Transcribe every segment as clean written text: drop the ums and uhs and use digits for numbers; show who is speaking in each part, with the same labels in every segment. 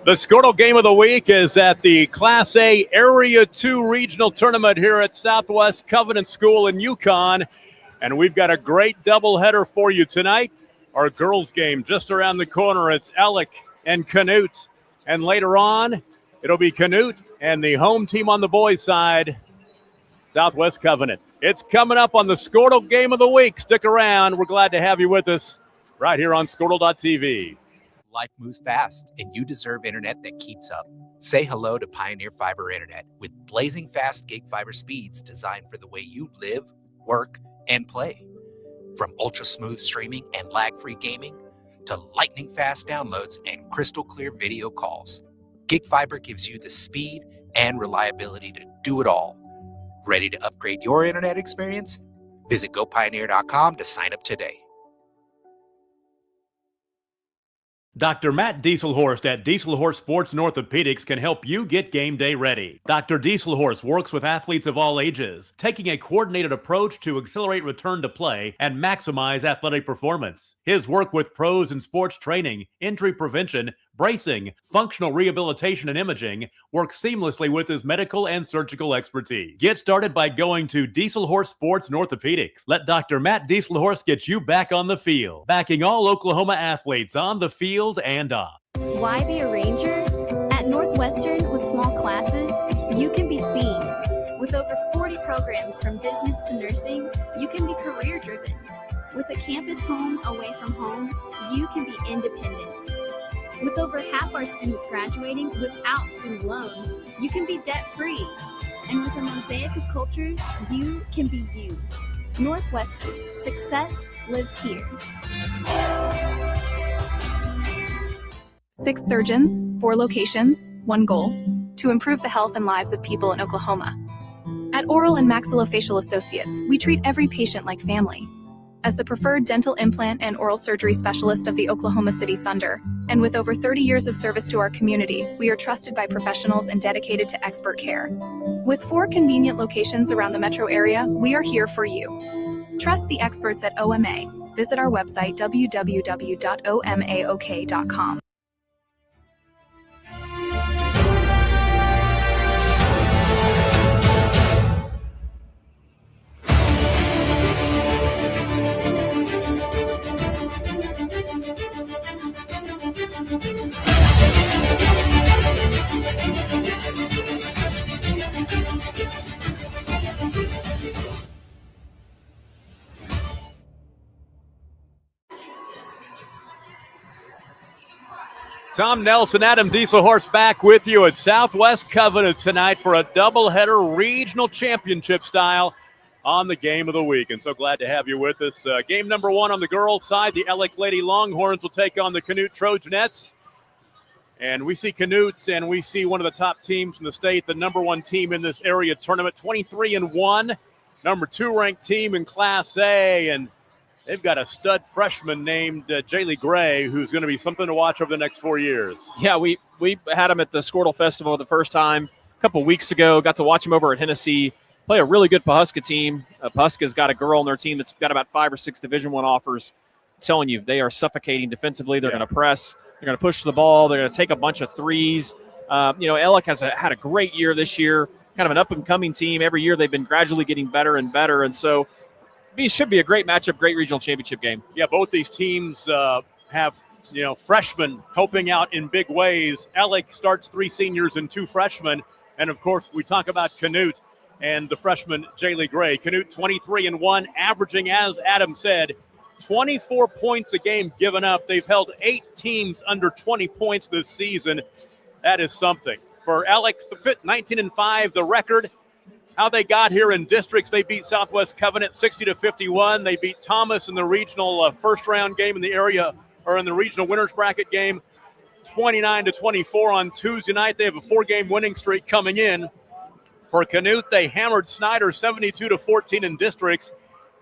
Speaker 1: The Squirtle game of the week is at the Class A Area 2 Regional Tournament here at Southwest Covenant School in Yukon. And we've got a great doubleheader for you tonight. Our girls game just around the corner. It's Alec and Canute. And later on, it'll be Canute and the home team on the boys' side, Southwest Covenant. It's coming up on the Squirtle game of the week. Stick around. We're glad to have you with us right here on Squirtle.tv.
Speaker 2: Life moves fast, and you deserve internet that keeps up. Say hello to Pioneer Fiber Internet with blazing fast gig fiber speeds designed for the way you live, work, and play. From ultra-smooth streaming and lag-free gaming to lightning-fast downloads and crystal-clear video calls, Gig Fiber gives you the speed and reliability to do it all. Ready to upgrade your internet experience? Visit GoPioneer.com to sign up today.
Speaker 1: Dr. Matt Dieselhorst at Dieselhorst Sports and Orthopedics can help you get game day ready. Dr. Dieselhorst works with athletes of all ages, taking a coordinated approach to accelerate return to play and maximize athletic performance. His work with pros in sports training, injury prevention, bracing, functional rehabilitation, and imaging works seamlessly with his medical and surgical expertise. Get started by going to Dieselhorst Sports and Orthopedics. Let Dr. Matt Dieselhorst get you back on the field, backing all Oklahoma athletes on the field and off.
Speaker 3: Why be a ranger? At Northwestern, with small classes, you can be seen. With over 40 programs from business to nursing, you can be career-driven. With a campus home away from home, you can be independent. With over half our students graduating without student loans, you can be debt-free. And with a mosaic of cultures, you can be you. Northwestern, success lives here.
Speaker 4: 6 surgeons, 4 locations, 1 goal: to improve the health and lives of people in Oklahoma. At Oral and Maxillofacial Associates, we treat every patient like family. As the preferred dental implant and oral surgery specialist of the Oklahoma City Thunder, and with over 30 years of service to our community, we are trusted by professionals and dedicated to expert care. With 4 convenient locations around the metro area, we are here for you. Trust the experts at OMA. Visit our website, www.omaok.com.
Speaker 1: Tom Nelson, Adam Dieselhorst back with you at Southwest Covenant tonight for a doubleheader regional championship style on the game of the week. And so glad to have you with us. Game number 1 on the girls' side, the Alec Lady Longhorns will take on the Canute Trojanettes. And we see Canute, and we see one of the top teams in the state, the number 1 team in this area tournament, 23-1, number 2 ranked team in Class A. And they've got a stud freshman named Jaylee Gray, who's going to be something to watch over the next 4 years.
Speaker 5: Yeah, we had him at the Squirtle Festival the first time a couple weeks ago. Got to watch him over at Hennessy play a really good Pawhuska team. Pawhuska's got a girl on their team that's got about 5 or 6 Division I offers. I'm telling you, they are suffocating defensively. They're going to press. They're going to push the ball. They're going to take a bunch of threes. Alec has had a great year this year, kind of an up-and-coming team. Every year they've been gradually getting better and better, and so it should be a great matchup, great regional championship game.
Speaker 1: Yeah, both these teams have, freshmen helping out in big ways. Alec starts 3 seniors and 2 freshmen. And, of course, we talk about Canute and the freshman Jaylee Gray. Canute 23-1, averaging, as Adam said, 24 points a game given up. They've held 8 teams under 20 points this season. That is something. For Alec, the fit 19-5, the record. How they got here in districts, they beat Southwest Covenant 60-51. They beat Thomas in the regional first-round game in the area, or in the regional winners bracket game, 29-24 on Tuesday night. They have a 4-game winning streak coming in. For Canute, they hammered Snyder 72-14 in districts,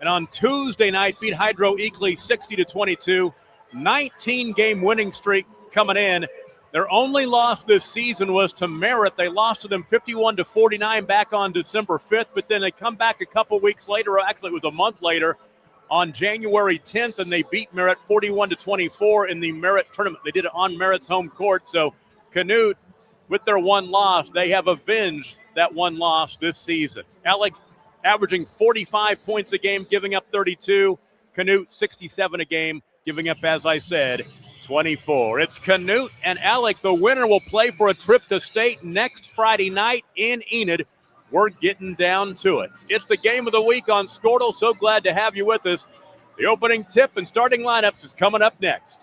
Speaker 1: and on Tuesday night beat Hydro Eakley 60-22. 19-game winning streak coming in. Their only loss this season was to Merritt. They lost to them 51-49 back on December 5th, but then they come back a couple weeks later, actually it was a month later, on January 10th, and they beat Merritt 41-24 in the Merritt tournament. They did it on Merritt's home court, so Canute, with their one loss, they have avenged that one loss this season. Alec averaging 45 points a game, giving up 32. Canute, 67 a game, giving up, as I said, 24. It's Canute and Alec. The winner will play for a trip to state next Friday night in Enid. We're getting down to it. It's the game of the week on Squirtle. So glad to have you with us. The opening tip and starting lineups is coming up next.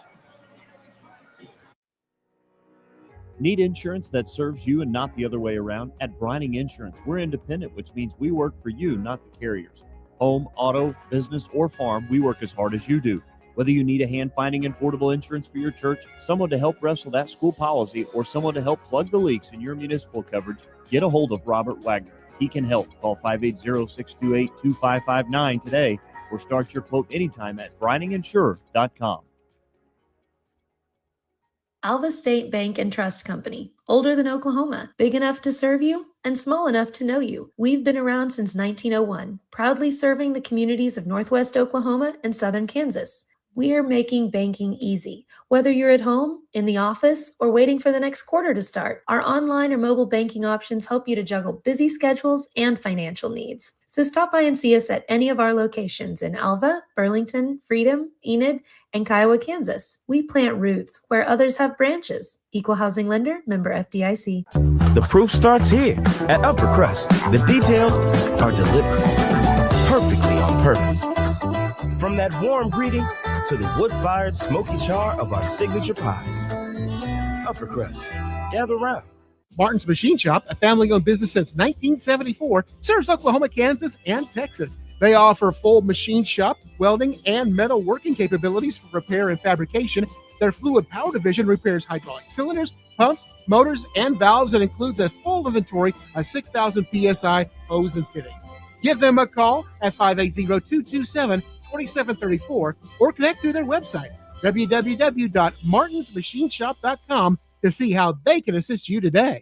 Speaker 6: Need insurance that serves you and not the other way around? At Brining Insurance, we're independent, which means we work for you, not the carriers. Home, auto, business, or farm, we work as hard as you do. Whether you need a hand-finding and portable insurance for your church, someone to help wrestle that school policy, or someone to help plug the leaks in your municipal coverage, get a hold of Robert Wagner. He can help. Call 580-628-2559 today or start your quote anytime at brininginsure.com.
Speaker 7: Alva State Bank and Trust Company, older than Oklahoma, big enough to serve you and small enough to know you. We've been around since 1901, proudly serving the communities of Northwest Oklahoma and Southern Kansas. We are making banking easy. Whether you're at home, in the office, or waiting for the next quarter to start, our online or mobile banking options help you to juggle busy schedules and financial needs. So stop by and see us at any of our locations in Alva, Burlington, Freedom, Enid, and Kiowa, Kansas. We plant roots where others have branches. Equal Housing Lender, member FDIC.
Speaker 8: The proof starts here at Upper Crust. The details are deliberate, perfectly on purpose. From that warm greeting to the wood-fired smoky char of our signature pies. Upper Crust, gather round.
Speaker 9: Martin's Machine Shop, a family-owned business since 1974, serves Oklahoma, Kansas, and Texas. They offer full machine shop, welding, and metal working capabilities for repair and fabrication. Their fluid power division repairs hydraulic cylinders, pumps, motors, and valves, and includes a full inventory of 6,000 PSI hose and fittings. Give them a call at 580-227-2734 or connect through their website, www.martinsmachineshop.com, to see how they can assist you today.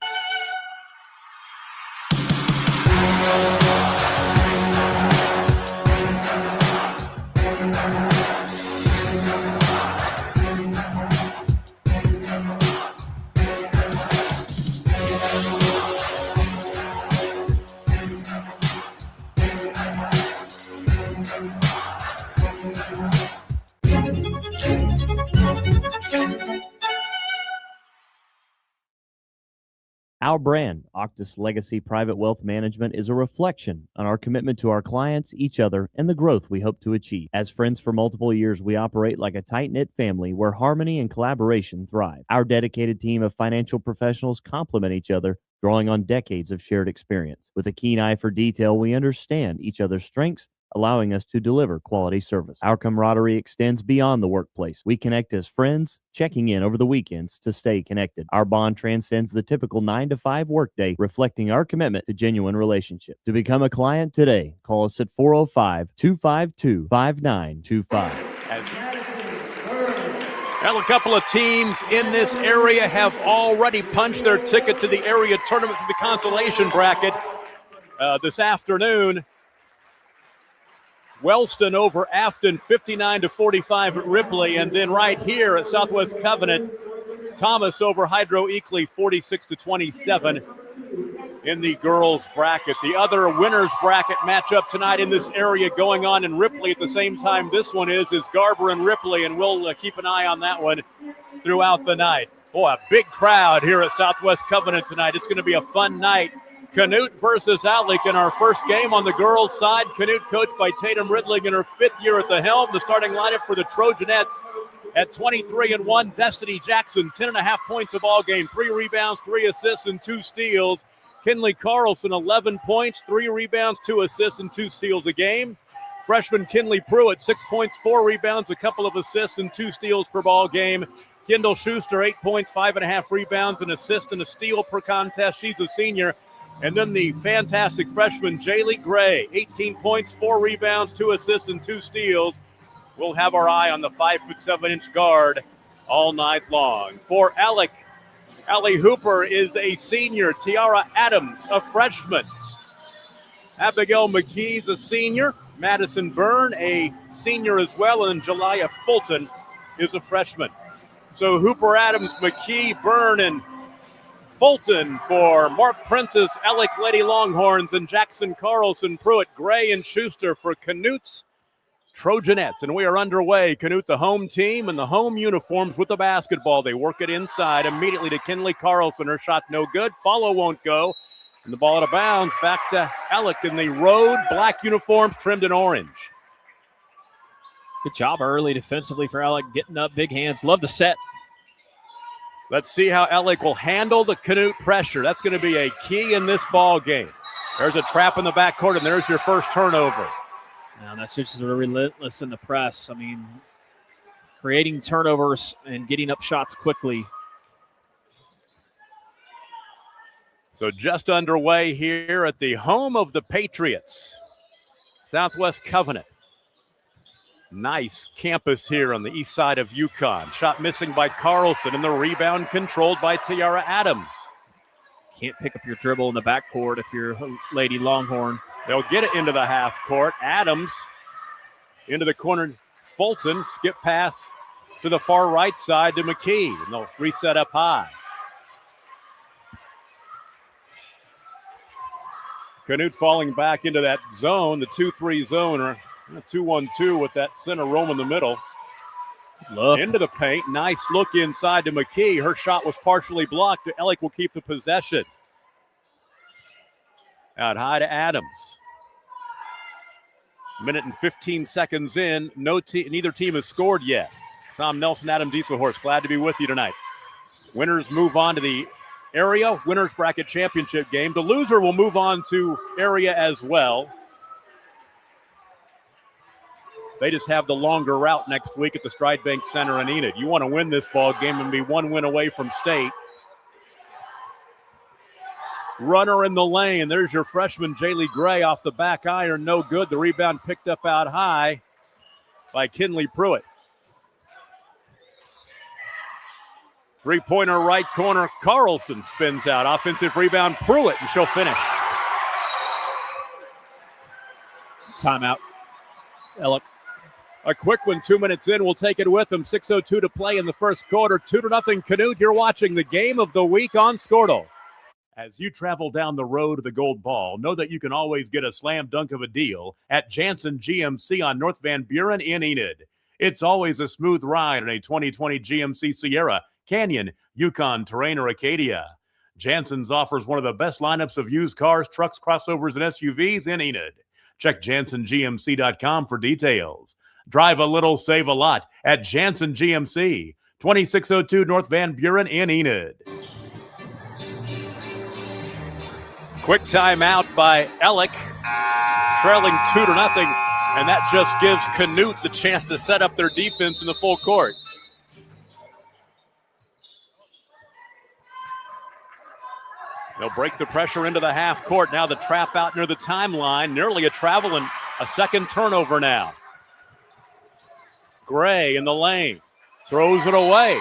Speaker 6: Our brand, Octus Legacy Private Wealth Management, is a reflection on our commitment to our clients, each other, and the growth we hope to achieve. As friends for multiple years, we operate like a tight-knit family where harmony and collaboration thrive. Our dedicated team of financial professionals complement each other, drawing on decades of shared experience. With a keen eye for detail, we understand each other's strengths, allowing us to deliver quality service. Our camaraderie extends beyond the workplace. We connect as friends, checking in over the weekends to stay connected. Our bond transcends the typical 9-to-5 workday, reflecting our commitment to genuine relationship. To become a client today, call us at 405-252-5925.
Speaker 1: Well, a couple of teams in this area have already punched their ticket to the area tournament for the consolation bracket this afternoon. Wellston over Afton, 59-45 at Ripley. And then right here at Southwest Covenant, Thomas over Hydro Eakley, 46-27 in the girls bracket. The other winners bracket matchup tonight in this area going on in Ripley at the same time this one is Garber and Ripley, and we'll keep an eye on that one throughout the night. Boy, a big crowd here at Southwest Covenant tonight. It's going to be a fun night. Canute versus Alec in our first game on the girls' side. Canute coached by Tatum Ridling in her 5th year at the helm. The starting lineup for the Trojanettes at 23-1. Destiny Jackson, 10.5 points a ball game, 3 rebounds, 3 assists, and 2 steals. Kinley Carlson, 11 points, 3 rebounds, 2 assists, and 2 steals a game. Freshman Kinley Pruitt, 6 points, 4 rebounds, a couple of assists, and 2 steals per ball game. Kendall Schuster, 8 points, 5.5 rebounds, an assist, and a steal per contest. She's a senior. And then the fantastic freshman, Jaylee Gray, 18 points, 4 rebounds, 2 assists, and 2 steals. We'll have our eye on the 5'7" guard all night long. For Alec, Allie Hooper is a senior. Tiara Adams, a freshman. Abigail McKee's a senior. Madison Byrne, a senior as well. And Jaliyah Fulton is a freshman. So Hooper, Adams, McKee, Byrne, and Fulton for Mark Prince's Ellick Lady Longhorns and Jackson Carlson, Pruitt, Gray, and Schuster for Canute's Trojanettes. And we are underway. Canute, the home team, and the home uniforms with the basketball. They work it inside immediately to Kinley Carlson. Her shot no good. Follow won't go. And the ball out of bounds back to Ellick in the road. Black uniforms trimmed in orange.
Speaker 5: Good job early defensively for Ellick, getting up, big hands. Love the set.
Speaker 1: Let's see how Ellick will handle the Canute pressure. That's going to be a key in this ball game. There's a trap in the backcourt, and there's your first turnover.
Speaker 5: Now that switches are relentless in the press. I mean, creating turnovers and getting up shots quickly.
Speaker 1: So just underway here at the home of the Patriots, Southwest Covenant. Nice campus here on the east side of Yukon. Shot missing by Carlson, and the rebound controlled by Tiara Adams.
Speaker 5: Can't pick up your dribble in the backcourt if you're Lady Longhorn.
Speaker 1: They'll get it into the half court. Adams into the corner. Fulton, skip pass to the far right side to McKee, and they'll reset up high. Canute falling back into that zone, the 2-3 zone, or 2-1-2 with that center roam in the middle.
Speaker 5: Look.
Speaker 1: Into the paint. Nice look inside to McKee. Her shot was partially blocked. Ellick will keep the possession. Out high to Adams. Minute and 15 seconds in. Neither team has scored yet. Tom Nelson, Adam Dieselhorst, glad to be with you tonight. Winners move on to the area winners bracket championship game. The loser will move on to area as well. They just have the longer route next week at the Stride Bank Center in Enid. You want to win this ball game and be one win away from state. Runner in the lane. There's your freshman, Jaylee Gray, off the back iron. No good. The rebound picked up out high by Kinley Pruitt. Three-pointer right corner. Carlson spins out. Offensive rebound, Pruitt, and she'll finish.
Speaker 5: Timeout. Ellick.
Speaker 1: A quick one, 2 minutes in. We'll take it with them. 6:02 to play in the first quarter. 2-0 Canute. You're watching the game of the week on Skortle. As you travel down the road to the gold ball, know that you can always get a slam dunk of a deal at Jansen GMC on North Van Buren in Enid. It's always a smooth ride in a 2020 GMC Sierra, Canyon, Yukon, Terrain, or Acadia. Jansen's offers one of the best lineups of used cars, trucks, crossovers, and SUVs in Enid. Check JansenGMC.com for details. Drive a little, save a lot at Jansen GMC, 2602 North Van Buren in Enid. Quick timeout by Ellick, trailing 2-0, and that just gives Canute the chance to set up their defense in the full court. They'll break the pressure into the half court. Now the trap out near the timeline. Nearly a travel and a second turnover now. Gray in the lane. Throws it away.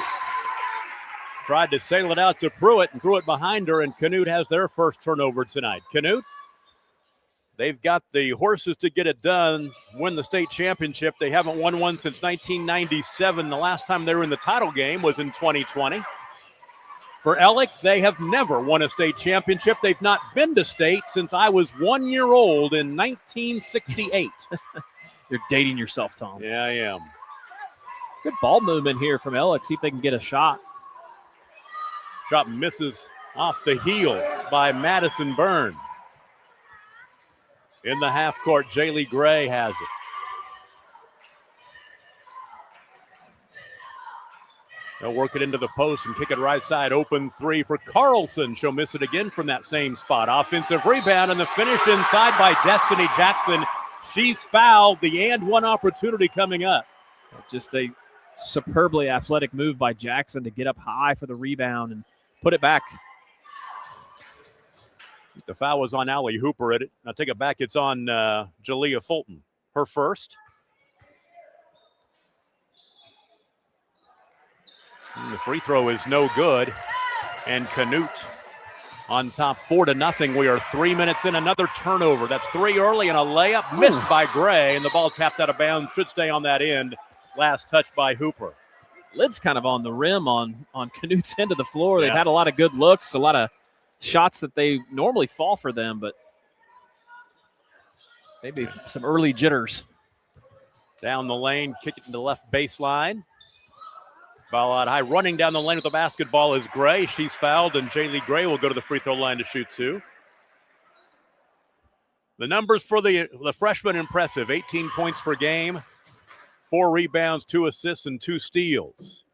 Speaker 1: Tried to sail it out to Pruitt and threw it behind her, and Canute has their first turnover tonight. Canute, they've got the horses to get it done, win the state championship. They haven't won one since 1997. The last time they were in the title game was in 2020. For Ellick, they have never won a state championship. They've not been to state since I was 1 year old in 1968.
Speaker 5: You're dating yourself, Tom.
Speaker 1: Yeah, I am.
Speaker 5: Good ball movement here from Ellick. See if they can get a shot.
Speaker 1: Shot misses off the heel by Madison Byrne. In the half court, Jaylee Gray has it. They'll work it into the post and kick it right side. Open three for Carlson. She'll miss it again from that same spot. Offensive rebound and the finish inside by Destiny Jackson. She's fouled. The and one opportunity coming up.
Speaker 5: Just a superbly athletic move by Jackson to get up high for the rebound and put it back.
Speaker 1: The foul was on Allie Hooper. I'll take it back. It's on Jalea Fulton. Her first. And the free throw is no good. And Canute on top 4-0. We are 3 minutes in. Another turnover. That's three early and a layup missed by Gray. And the ball tapped out of bounds. Should stay on that end. Last touch by Hooper.
Speaker 5: lid's kind of on the rim on Canute's end of the floor. They've
Speaker 1: Yeah.
Speaker 5: had a lot of good looks, a lot of shots that they normally fall for them, but maybe some early jitters.
Speaker 1: Down the lane, kick it to the left baseline. Ball out high. Running down the lane with the basketball is Gray. She's fouled, and Jaylee Gray will go to the free throw line to shoot 2. The numbers for the freshman impressive. 18 points per game, 4 rebounds, 2 assists, and 2 steals.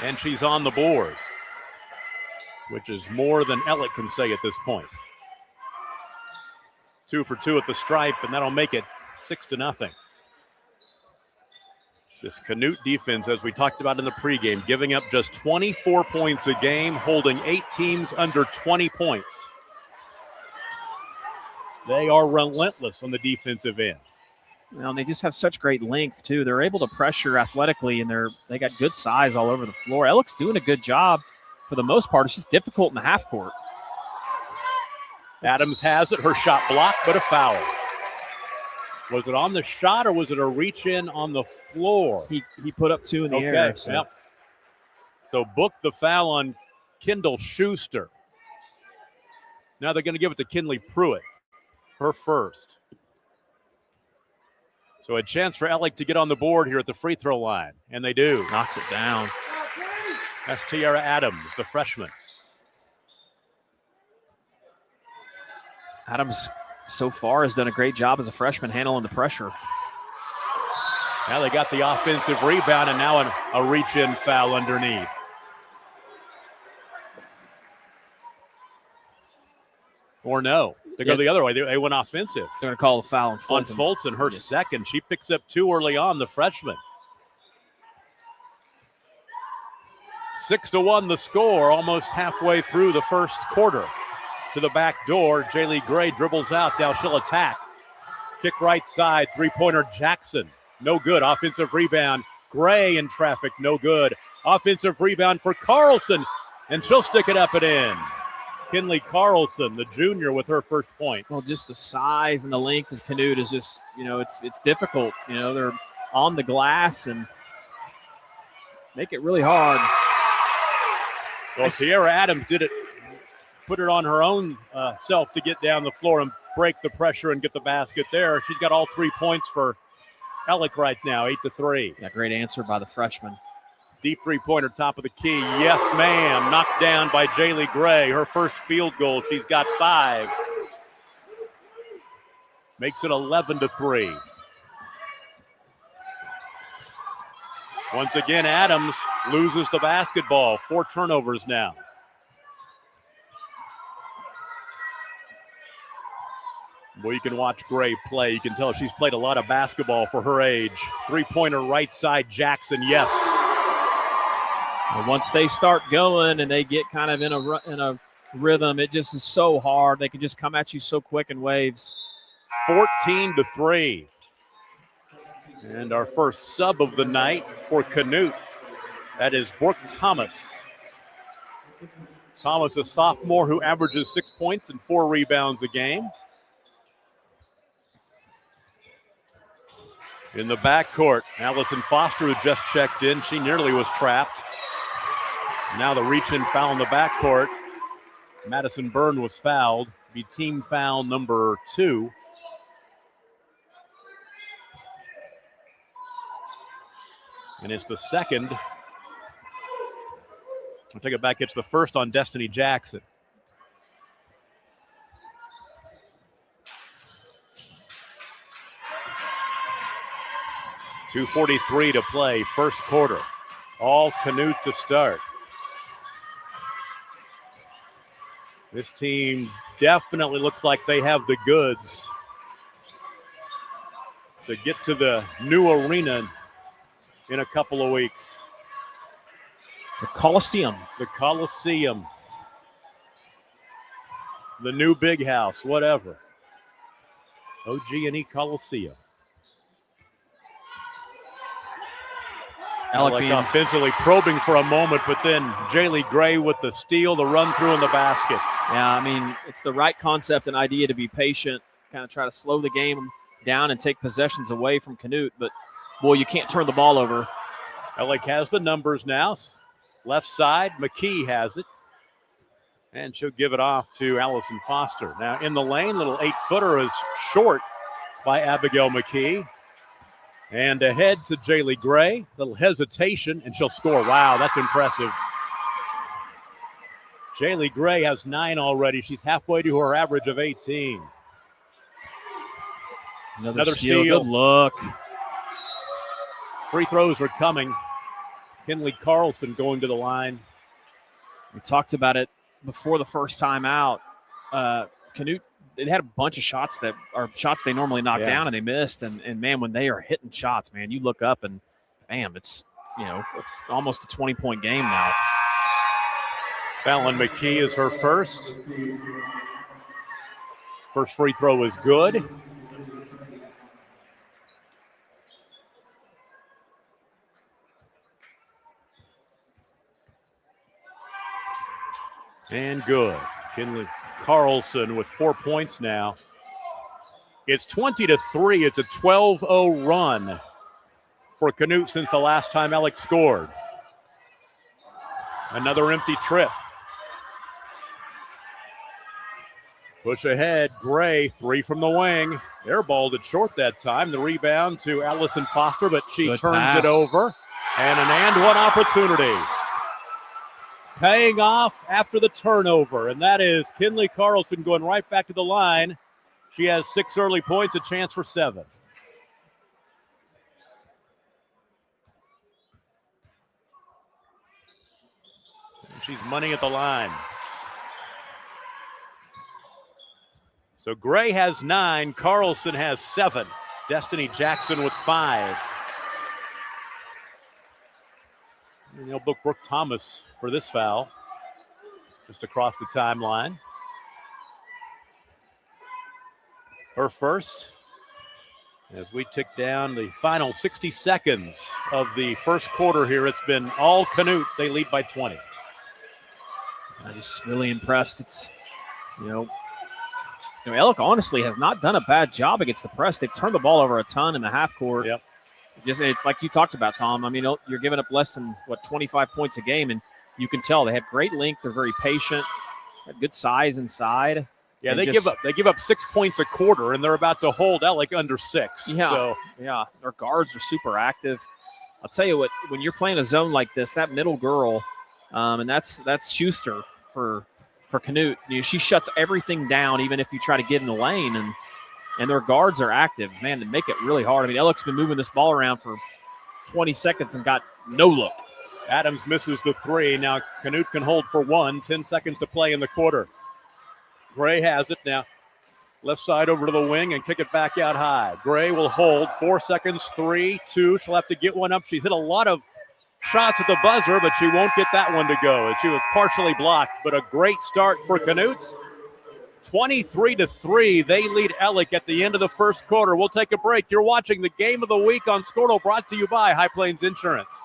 Speaker 1: And she's on the board, which is more than Ellick can say at this point. 2 for 2 at the stripe, and that'll make it 6-0. This Canute defense, as we talked about in the pregame, giving up just 24 points a game, holding 8 teams under 20 points. They are relentless on the defensive end.
Speaker 5: Well, and they just have such great length, too. They're able to pressure athletically, and they got good size all over the floor. Ellick's doing a good job for the most part. It's just difficult in the half court.
Speaker 1: Adams has it. Her shot blocked, but a foul. Was it on the shot or was it a reach in on the floor?
Speaker 5: He put up 2 in the air. So.
Speaker 1: Yep. So book the foul on Kendall Schuster. Now they're going to give it to Kinley Pruitt, her first. So a chance for Ellick to get on the board here at the free throw line, and they do.
Speaker 5: Knocks it down.
Speaker 1: That's Tiara Adams, the freshman.
Speaker 5: Adams so far has done a great job as a freshman handling the pressure.
Speaker 1: Now they got the offensive rebound, and now a reach-in foul underneath. Or no. They go the other way. They went offensive.
Speaker 5: They're going to call the foul on Fulton.
Speaker 1: On Fulton, her second. She picks up 2 early on, the freshman. 6-1 the score, almost halfway through the first quarter. To the back door, Jaylee Gray dribbles out. Now she'll attack. Kick right side, 3-pointer Jackson. No good. Offensive rebound. Gray in traffic, no good. Offensive rebound for Carlson, and she'll stick it up and in. Kinley Carlson, the junior, with her first points.
Speaker 5: Well, just the size and the length of Canute is just, it's difficult. They're on the glass and make it really hard.
Speaker 1: Well, Tiara Adams did it, put it on her own self to get down the floor and break the pressure and get the basket there. She's got all 3 points for Ellick right now, 8-3.
Speaker 5: Yeah, great answer by the freshman.
Speaker 1: Deep 3-pointer, top of the key. Yes, ma'am. Knocked down by Jaylee Gray. Her first field goal. She's got 5. Makes it 11-3. Once again, Adams loses the basketball. 4 turnovers now. Well, you can watch Gray play. You can tell she's played a lot of basketball for her age. 3-pointer right side, Jackson, yes.
Speaker 5: And once they start going and they get kind of in a rhythm, it just is so hard. They can just come at you so quick in waves.
Speaker 1: 14-3. And our first sub of the night for Canute, that is Brooke Thomas. Thomas, a sophomore who averages 6 points and 4 rebounds a game. In the backcourt, Allison Foster, who just checked in, she nearly was trapped. Now the reach-in foul in the backcourt. Madison Byrne was fouled. Be team foul number 2. And it's the second. I'll take it back. It's the first on Destiny Jackson. .243 to play, first quarter. All Canute to start. This team definitely looks like they have the goods to get to the new arena in a couple of weeks.
Speaker 5: The Coliseum.
Speaker 1: The Coliseum. The new big house, whatever. OG&E Coliseum. Like offensively probing for a moment, but then Jaylee Gray with the steal, the run through, and the basket.
Speaker 5: Yeah, I mean, it's the right concept and idea to be patient, kind of try to slow the game down and take possessions away from Canute. But, boy, you can't turn the ball over.
Speaker 1: Alec has the numbers now. Left side, McKee has it. And she'll give it off to Allison Foster. Now in the lane, little 8-footer is short by Abigail McKee. And ahead to Jaylee Gray. Little hesitation, and she'll score. Wow, that's impressive. Jaylee Gray has 9 already. She's halfway to her average of 18. Another steal.
Speaker 5: Good look.
Speaker 1: Free throws are coming. Kinley Carlson going to the line.
Speaker 5: We talked about it before the first time out. Canute, they had a bunch of shots that are shots they normally knock down and they missed. And man, when they are hitting shots, man, you look up and bam, it's, almost a 20-point game now.
Speaker 1: Fallon McKee is her first. First free throw is good. And good. Kinley Carlson with 4 points now. It's 20-3. It's a 12-0 run for Canute since the last time Alex scored. Another empty trip. Push ahead, Gray, 3 from the wing. Airballed it short that time. The rebound to Allison Foster, but she turns it over. And an and one opportunity. Paying off after the turnover, and that is Kinley Carlson going right back to the line. She has 6 early points, a chance for 7. And she's money at the line. So Gray has 9, Carlson has 7. Destiny Jackson with 5. And they'll book Brooke Thomas for this foul, just across the timeline. Her first, as we tick down the final 60 seconds of the first quarter here. It's been all Canute. They lead by 20.
Speaker 5: I'm just really impressed. It's, Elk honestly has not done a bad job against the press. They've turned the ball over a ton in the half court.
Speaker 1: Yep.
Speaker 5: It's like you talked about, Tom. I mean, you're giving up less than 25 points a game, and you can tell they have great length. They're very patient, have good size inside.
Speaker 1: Yeah, they give up 6 points a quarter, and they're about to hold Alec under 6.
Speaker 5: Yeah, their guards are super active. I'll tell you what, when you're playing a zone like this, that middle girl, and that's Schuster for Canute. She shuts everything down, even if you try to get in the lane, and their guards are active. Man, they make it really hard. I mean, Ellick's been moving this ball around for 20 seconds and got no look.
Speaker 1: Adams misses the 3. Now Canute can hold for 1. 10 seconds to play in the quarter. Gray has it now. Left side over to the wing and kick it back out high. Gray will hold. 4 seconds, 3, 2. She'll have to get one up. She's hit a lot of shots at the buzzer, but she won't get that one to go. She was partially blocked, but a great start for Canute. 23-3, they lead Ellick at the end of the first quarter. We'll take a break. You're watching the Game of the Week on Scortal, brought to you by High Plains Insurance.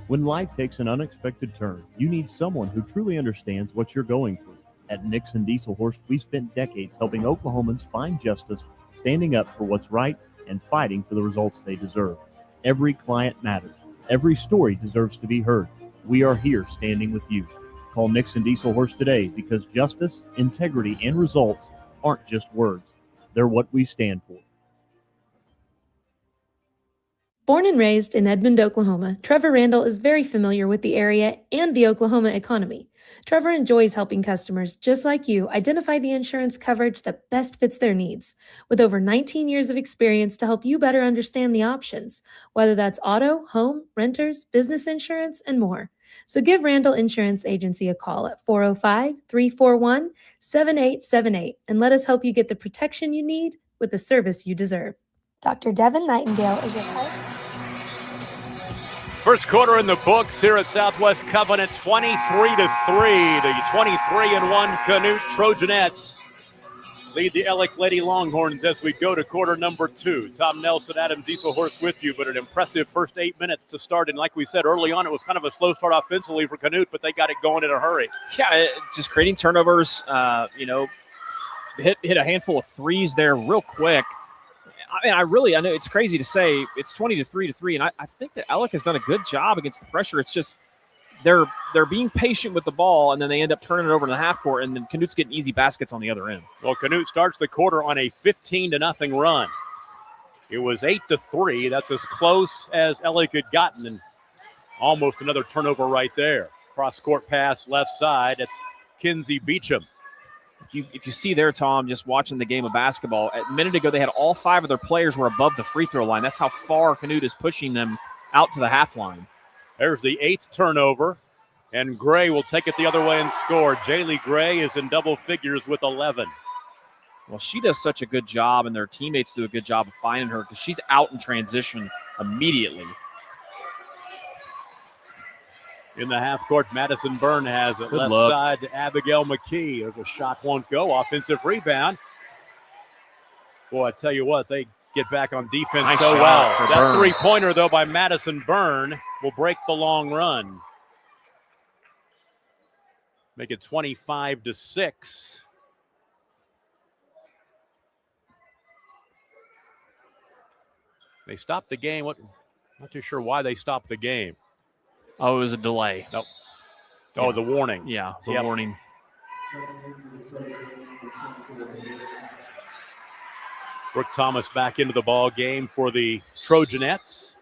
Speaker 6: When life takes an unexpected turn, you need someone who truly understands what you're going through. At Nixon Dieselhorst, we've spent decades helping Oklahomans find justice, standing up for what's right, and fighting for the results they deserve. Every client matters. Every story deserves to be heard. We are here standing with you. Call Nixon Dieselhorst today, because justice, integrity, and results aren't just words. They're what we stand for.
Speaker 7: Born and raised in Edmond, Oklahoma, Trevor Randall is very familiar with the area and the Oklahoma economy. Trevor enjoys helping customers just like you identify the insurance coverage that best fits their needs, with over 19 years of experience to help you better understand the options, whether that's auto, home, renters, business insurance, and more. So give Randall Insurance Agency a call at 405-341-7878 and let us help you get the protection you need with the service you deserve. Dr. Devin Nightingale is your host.
Speaker 1: First quarter in the books here at Southwest Covenant, 23-3. The 23-1 Canute Trojanettes lead the Ellick Lady Longhorns as we go to quarter number 2. Tom Nelson, Adam Dieselhorst with you, but an impressive first 8 minutes to start. And like we said early on, it was kind of a slow start offensively for Canute, but they got it going in a hurry.
Speaker 5: Yeah, just creating turnovers. hit a handful of threes there real quick. I know it's crazy to say it's 20-3, and I think that Alec has done a good job against the pressure. It's just they're being patient with the ball, and then they end up turning it over in the half court, and then Canute's getting easy baskets on the other end.
Speaker 1: Well, Canute starts the quarter on a 15-0 run. It was 8-3. That's as close as Alec had gotten, and almost another turnover right there. Cross-court pass left side. It's Kinsey Beecham.
Speaker 5: If you see there, Tom, just watching the game of basketball, a minute ago they had all 5 of their players were above the free throw line. That's how far Canute is pushing them out to the half line.
Speaker 1: There's the 8th turnover, and Gray will take it the other way and score. Jaylee Gray is in double figures with 11.
Speaker 5: Well, she does such a good job, and their teammates do a good job of finding her because she's out in transition immediately.
Speaker 1: In the half court, Madison Byrne has it.
Speaker 5: Good
Speaker 1: Left
Speaker 5: look.
Speaker 1: side to Abigail McKee. There's a shot, won't go. Offensive rebound. Boy, I tell you what, they get back on defense
Speaker 5: Nice
Speaker 1: so
Speaker 5: shot
Speaker 1: well.
Speaker 5: for
Speaker 1: That
Speaker 5: Byrne.
Speaker 1: three-pointer, though, by Madison Byrne will break the long run. Make it 25-6. They stopped the game. Not too sure why they stopped the game.
Speaker 5: Oh, it was a delay.
Speaker 1: Nope. Oh, the warning.
Speaker 5: Yeah, it's a
Speaker 1: Yep.
Speaker 5: warning.
Speaker 1: Brooke Thomas back into the ball game for the Trojanettes.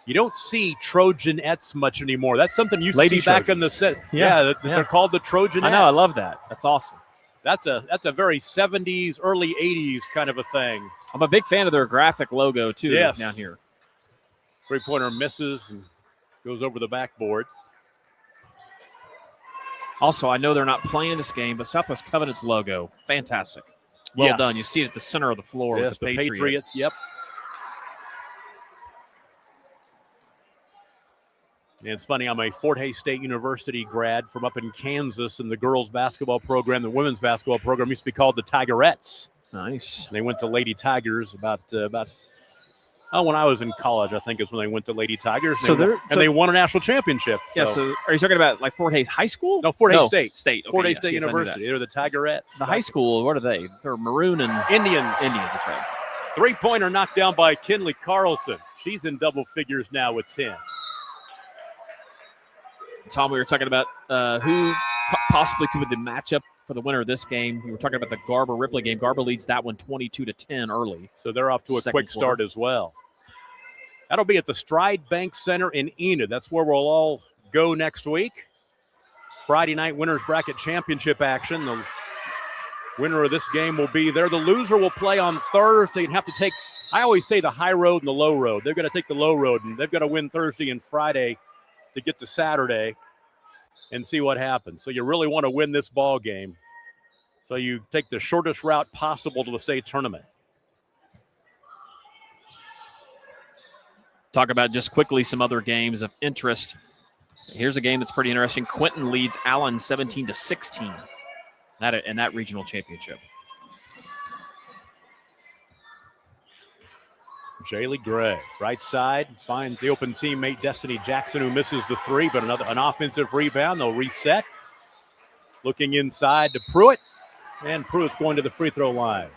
Speaker 1: You don't see Trojanettes much anymore. That's something you
Speaker 5: Lady
Speaker 1: see back in the
Speaker 5: Trojans.
Speaker 1: set.
Speaker 5: Yeah.
Speaker 1: They're called the Trojanettes.
Speaker 5: I know, I love that. That's awesome.
Speaker 1: That's a very 70s, early 80s kind of a thing.
Speaker 5: I'm a big fan of their graphic logo, too,
Speaker 1: Yes.
Speaker 5: down here.
Speaker 1: Three-pointer misses and goes over the backboard.
Speaker 5: Also, I know they're not playing this game, but Southwest Covenant's logo, fantastic. Well
Speaker 1: Yes.
Speaker 5: done. You see it at the center of the floor
Speaker 1: Yes,
Speaker 5: with the
Speaker 1: the Patriots, yep. And it's funny, I'm a Fort Hays State University grad from up in Kansas, and the girls' basketball program, the women's basketball program used to be called the Tigerettes.
Speaker 5: Nice.
Speaker 1: They went to Lady Tigers about when I was in college, I think is when they went to Lady Tigers.
Speaker 5: So
Speaker 1: they won a national championship.
Speaker 5: Yeah, so are you talking about like Fort Hays High School?
Speaker 1: No, Fort Hays State.
Speaker 5: State. Okay,
Speaker 1: Fort Hays
Speaker 5: yes,
Speaker 1: State
Speaker 5: yes, I knew
Speaker 1: University.
Speaker 5: that.
Speaker 1: They're the Tigerettes.
Speaker 5: The high school, what are they? They're maroon and
Speaker 1: Indians.
Speaker 5: Indians, that's right.
Speaker 1: Three-pointer knocked down by Kinley Carlson. She's in double figures now with 10.
Speaker 5: Tom, we were talking about who possibly could be the matchup for the winner of this game. We were talking about the Garber-Ripley game. Garber leads that one 22-10 early.
Speaker 1: So they're off to a
Speaker 5: Second
Speaker 1: quick start
Speaker 5: quarter.
Speaker 1: as well. That'll be at the Stride Bank Center in Enid. That's where we'll all go next week. Friday night winners bracket championship action. The winner of this game will be there. The loser will play on Thursday and have to take, I always say the high road and the low road. They're going to take the low road, and they've got to win Thursday and Friday to get to Saturday and see what happens. So you really want to win this ball game. So you take the shortest route possible to the state tournament.
Speaker 5: Talk about just quickly some other games of interest. Here's a game that's pretty interesting. Quinton leads Allen 17-16 in that regional championship.
Speaker 1: Jaylee Gray, right side, finds the open teammate Destiny Jackson, who misses the three, but an offensive rebound. They'll reset. Looking inside to Pruitt, and Pruitt's going to the free throw line.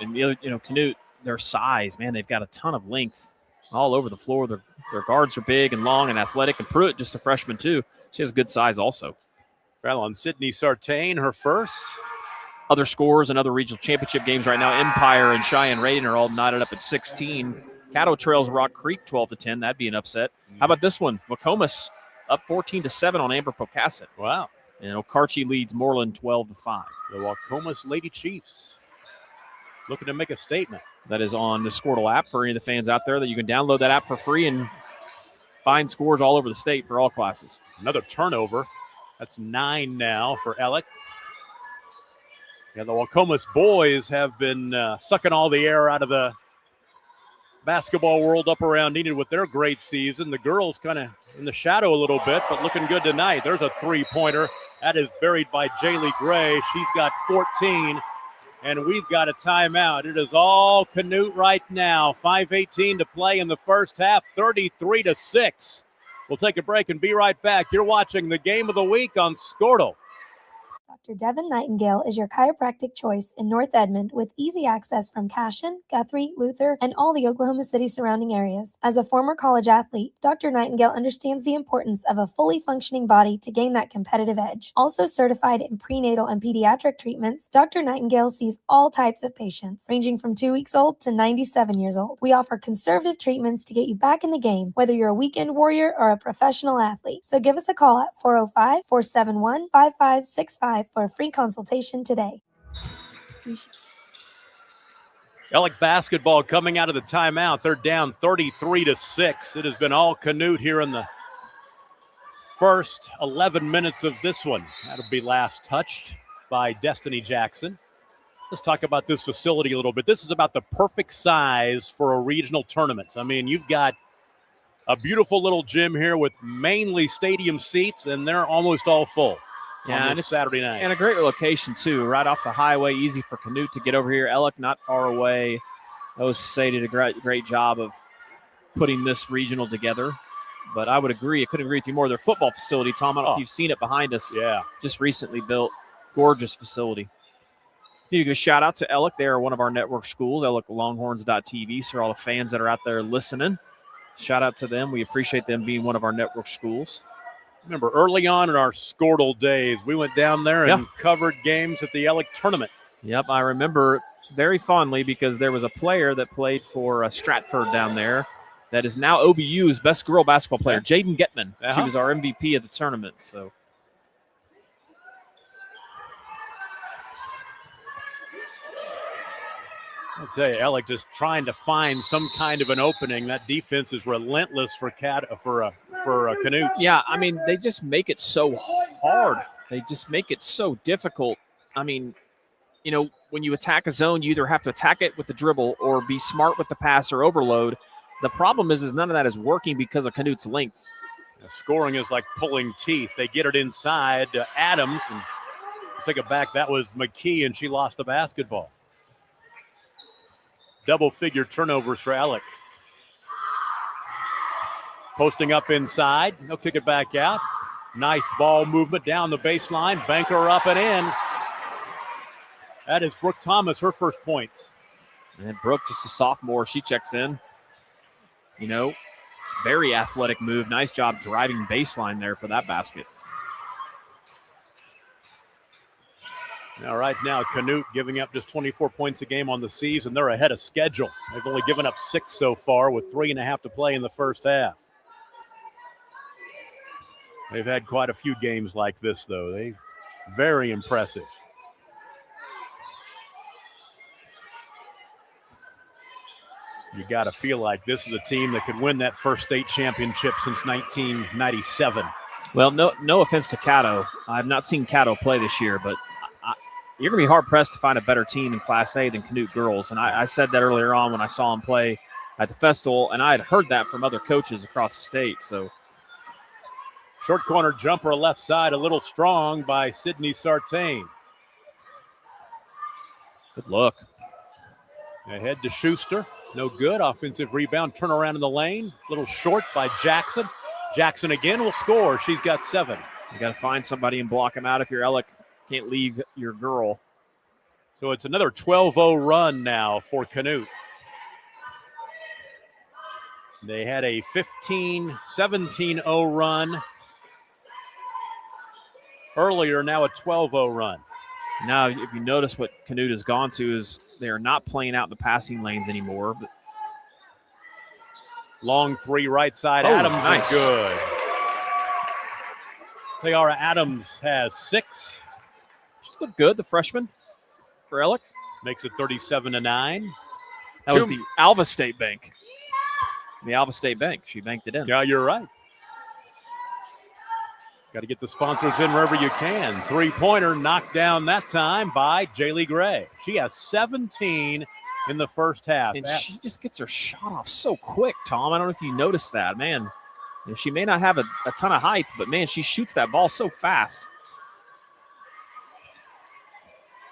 Speaker 5: And the other, Canute, their size, man, they've got a ton of length all over the floor. Their guards are big and long and athletic, and Pruitt, just a freshman too. She has good size also.
Speaker 1: Foul on Sydney Sartain, her first.
Speaker 5: Other scores and other regional championship games right now. Empire and Cheyenne Raiden are all knotted up at 16. Caddo trails Rock Creek 12-10. That'd be an upset. How about this one? Wacomas up 14-7 on Amber Pocasset.
Speaker 1: Wow.
Speaker 5: And Okarche leads Moreland 12-5.
Speaker 1: The Wacomas Lady Chiefs looking to make a statement.
Speaker 5: That is on the Squirtle app for any of the fans out there that you can download that app for free and find scores all over the state for all classes.
Speaker 1: Another turnover. That's 9 now for Alec. Yeah, the Wacomas boys have been sucking all the air out of the basketball world up around Enid with their great season. The girls kind of in the shadow a little bit, but looking good tonight. There's a three-pointer. That is buried by Jaylee Gray. She's got 14, and we've got a timeout. It is all Canute right now. 5:18 to play in the first half, 33-6. We'll take a break and be right back. You're watching the Game of the Week on Squirtle.
Speaker 10: Dr. Devin Nightingale is your chiropractic choice in North Edmond with easy access from Cashion, Guthrie, Luther, and all the Oklahoma City surrounding areas. As a former college athlete, Dr. Nightingale understands the importance of a fully functioning body to gain that competitive edge. Also certified in prenatal and pediatric treatments, Dr. Nightingale sees all types of patients, ranging from 2 weeks old to 97 years old. We offer conservative treatments to get you back in the game, whether you're a weekend warrior or a professional athlete. So give us a call at 405-471-5565 for a free consultation today.
Speaker 1: Ellick basketball coming out of the timeout. They're down 33-6. It has been all Canute here in the first 11 minutes of this one. That'll be last touched by Destiny Jackson. Let's talk about this facility a little bit. This is about the perfect size for a regional tournament. I mean, you've got a beautiful little gym here with mainly stadium seats, and they're almost all full.
Speaker 5: Yeah,
Speaker 1: on this Saturday night.
Speaker 5: And a great location, too, right off the highway, easy for Canute to get over here. Ellick not far away. OSA did a great job of putting this regional together. But I would agree. I couldn't agree with you more. Their football facility, Tom, I don't know if you've seen it behind us.
Speaker 1: Yeah.
Speaker 5: Just recently built. Gorgeous facility. Need to give a shout out to Ellick. They are one of our network schools, EllickLonghorns.tv. So all the fans that are out there listening, shout out to them. We appreciate them being one of our network schools.
Speaker 1: Remember, early on in our Squirtle days, we went down there and covered games at the Ellick tournament.
Speaker 5: Yep, I remember very fondly because there was a player that played for Stratford down there that is now OBU's best girl basketball player, Jaden Getman. She was our MVP of the tournament. So.
Speaker 1: I'll tell you, Ellick just trying to find some kind of an opening. That defense is relentless for Canute.
Speaker 5: Yeah, I mean, they just make it so hard. They just make it so difficult. I mean, you know, when you attack a zone, you either have to attack it with the dribble or be smart with the pass or overload. The problem is none of that is working because of Canute's length.
Speaker 1: The scoring is like pulling teeth. They get it inside to Adams, and take it back. That was McKee, and she lost the basketball. Double-figure turnovers for Ellick. Posting up inside. They'll kick it back out. Nice ball movement down the baseline. Banker up and in. That is Brooke Thomas, her first points.
Speaker 5: And Brooke, just a sophomore, she checks in. You know, very athletic move. Nice job driving baseline there for that basket.
Speaker 1: Now, right now, Canute giving up just 24 points a game on the season. They're ahead of schedule. They've only given up 6 so far with 3.5 to play in the first half. They've had quite a few games like this, though. Very impressive. You got to feel like this is a team that could win that first state championship since 1997.
Speaker 5: Well, no offense to Caddo. I've not seen Caddo play this year, but you're going to be hard-pressed to find a better team in Class A than Canute girls. And I said that earlier on when I saw them play at the festival, and I had heard that from other coaches across the state. So,
Speaker 1: short corner jumper left side, a little strong by Sydney Sartain.
Speaker 5: Good look.
Speaker 1: Ahead to Schuster. No good. Offensive rebound. Turnaround in the lane. Little short by Jackson. Jackson again will score. She's got 7.
Speaker 5: You got to find somebody and block him out if you're Ellick. Can't leave your girl.
Speaker 1: So it's another 12-0 run now for Canute. They had a 17-0 run earlier, now a 12-0 run.
Speaker 5: Now, if you notice what Canute has gone to is they are not playing out in the passing lanes anymore. But
Speaker 1: long three right side. Adams is good. Sayara Adams has 6.
Speaker 5: She's looked good, the freshman for Ellick.
Speaker 1: Makes it 37-9.
Speaker 5: That was the Alva State Bank. The Alva State Bank. She banked it in.
Speaker 1: Yeah, you're right. Got to get the sponsors in wherever you can. Three-pointer knocked down that time by Jaylee Gray. She has 17 in the first half.
Speaker 5: And she just gets her shot off so quick, Tom. I don't know if you noticed that. Man, she may not have a ton of height, but, man, she shoots that ball so fast.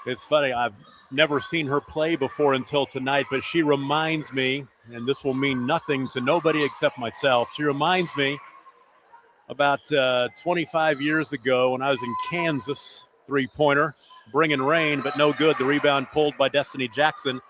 Speaker 1: It's funny. I've never seen her play before until tonight, but she reminds me, and this will mean nothing to nobody except myself, she reminds me about 25 years ago when I was in Kansas Three-pointer, bringing rain, but no good. The rebound pulled by Destiny Jackson.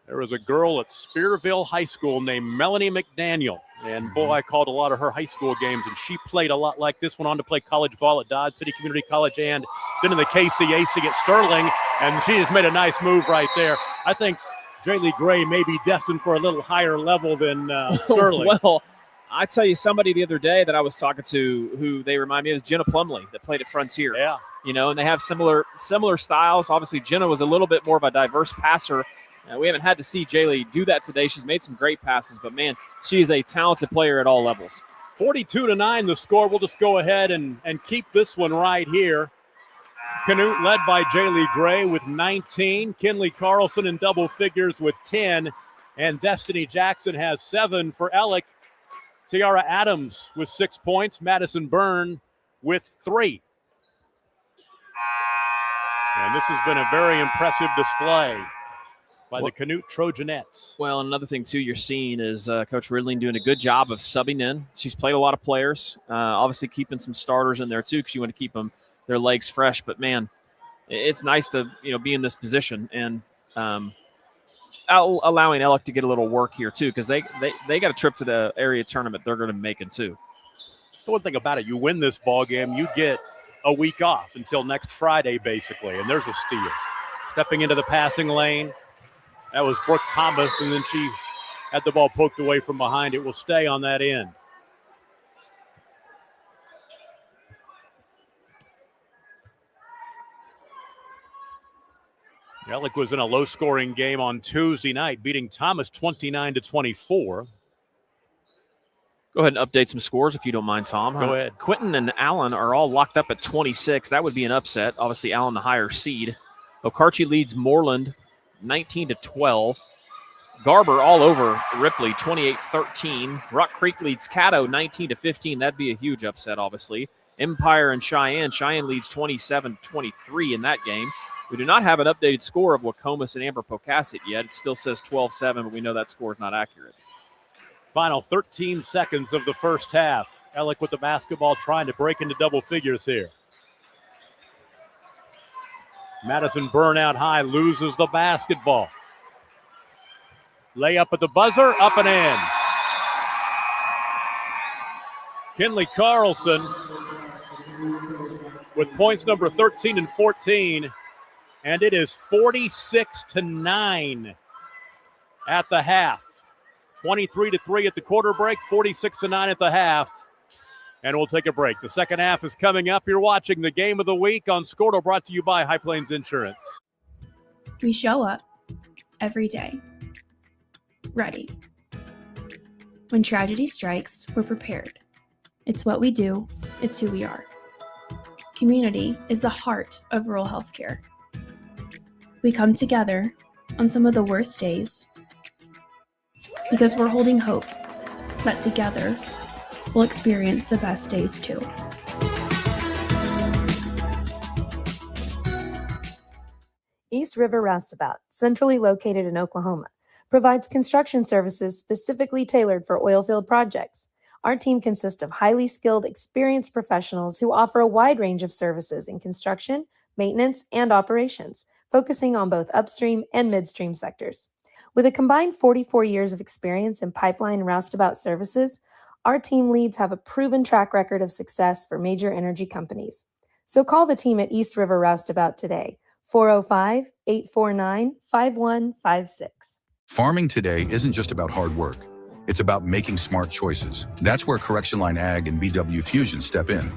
Speaker 1: There was a girl at Spearville High School named Melanie McDaniel. And boy, I called a lot of her high school games, and she played a lot like this. Went on to play college ball at Dodge City Community College and then in the KCAC at Sterling. And she just made a nice move right there. I think Jaylee Gray may be destined for a little higher level than Sterling.
Speaker 5: Well, I tell you, somebody the other day that I was talking to who they remind me of is Jenna Plumley that played at Frontier.
Speaker 1: Yeah.
Speaker 5: You know, and they have similar styles. Obviously, Jenna was a little bit more of a diverse passer. We haven't had to see Jaylee do that today. She's made some great passes, but, man, she is a talented player at all levels.
Speaker 1: 42-9 the score. We'll just go ahead and keep this one right here. Canute led by Jaylee Gray with 19. Kinley Carlson in double figures with 10. And Destiny Jackson has 7 for Ellick. Tiara Adams with 6 points. Madison Byrne with 3. And this has been a very impressive display by the Canute Trojanettes.
Speaker 5: Well, another thing, too, you're seeing is Coach Ridling doing a good job of subbing in. She's played a lot of players, obviously keeping some starters in there, too, because you want to keep their legs fresh. But, man, it's nice to be in this position and allowing Ellick to get a little work here, too, because they got a trip to the area tournament they're going to be making, too.
Speaker 1: The one thing about it, you win this ball game, you get a week off until next Friday, basically, and there's a steal. Stepping into the passing lane. That was Brooke Thomas, and then she had the ball poked away from behind. It will stay on that end. Ellick was in a low-scoring game on Tuesday night, beating Thomas 29-24.
Speaker 5: Go ahead and update some scores if you don't mind, Tom.
Speaker 1: Go ahead.
Speaker 5: Quentin and Allen are all locked up at 26. That would be an upset. Obviously, Allen the higher seed. Okarche leads Moreland 19-12. Garber all over Ripley, 28-13. Rock Creek leads Caddo 19-15. That'd be a huge upset, obviously. Empire and Cheyenne. Cheyenne leads 27-23 in that game. We do not have an updated score of Wacomas and Amber Pocasset yet. It still says 12-7, but we know that score is not accurate.
Speaker 1: Final 13 seconds of the first half. Ellick with the basketball trying to break into double figures here. Madison Byrne out high, loses the basketball. Layup at the buzzer, up and in. Kinley Carlson with points number 13 and 14, and it is 46-9 at the half. 23-3 at the quarter break, 46-9 at the half. And we'll take a break. The second half is coming up. You're watching the Game of the Week on Scorto, brought to you by High Plains Insurance.
Speaker 3: We show up every day, ready. When tragedy strikes, we're prepared. It's what we do. It's who we are. Community is the heart of rural healthcare. We come together on some of the worst days because we're holding hope that together we'll experience the best days too.
Speaker 7: East River Roustabout, centrally located in Oklahoma, provides construction services specifically tailored for oilfield projects. Our team consists of highly skilled, experienced professionals who offer a wide range of services in construction, maintenance, and operations, focusing on both upstream and midstream sectors. With a combined 44 years of experience in pipeline and roustabout services, our team leads have a proven track record of success for major energy companies. So call the team at East River Roustabout today, 405-849-5156.
Speaker 11: Farming today isn't just about hard work. It's about making smart choices. That's where Correction Line Ag and BW Fusion step in.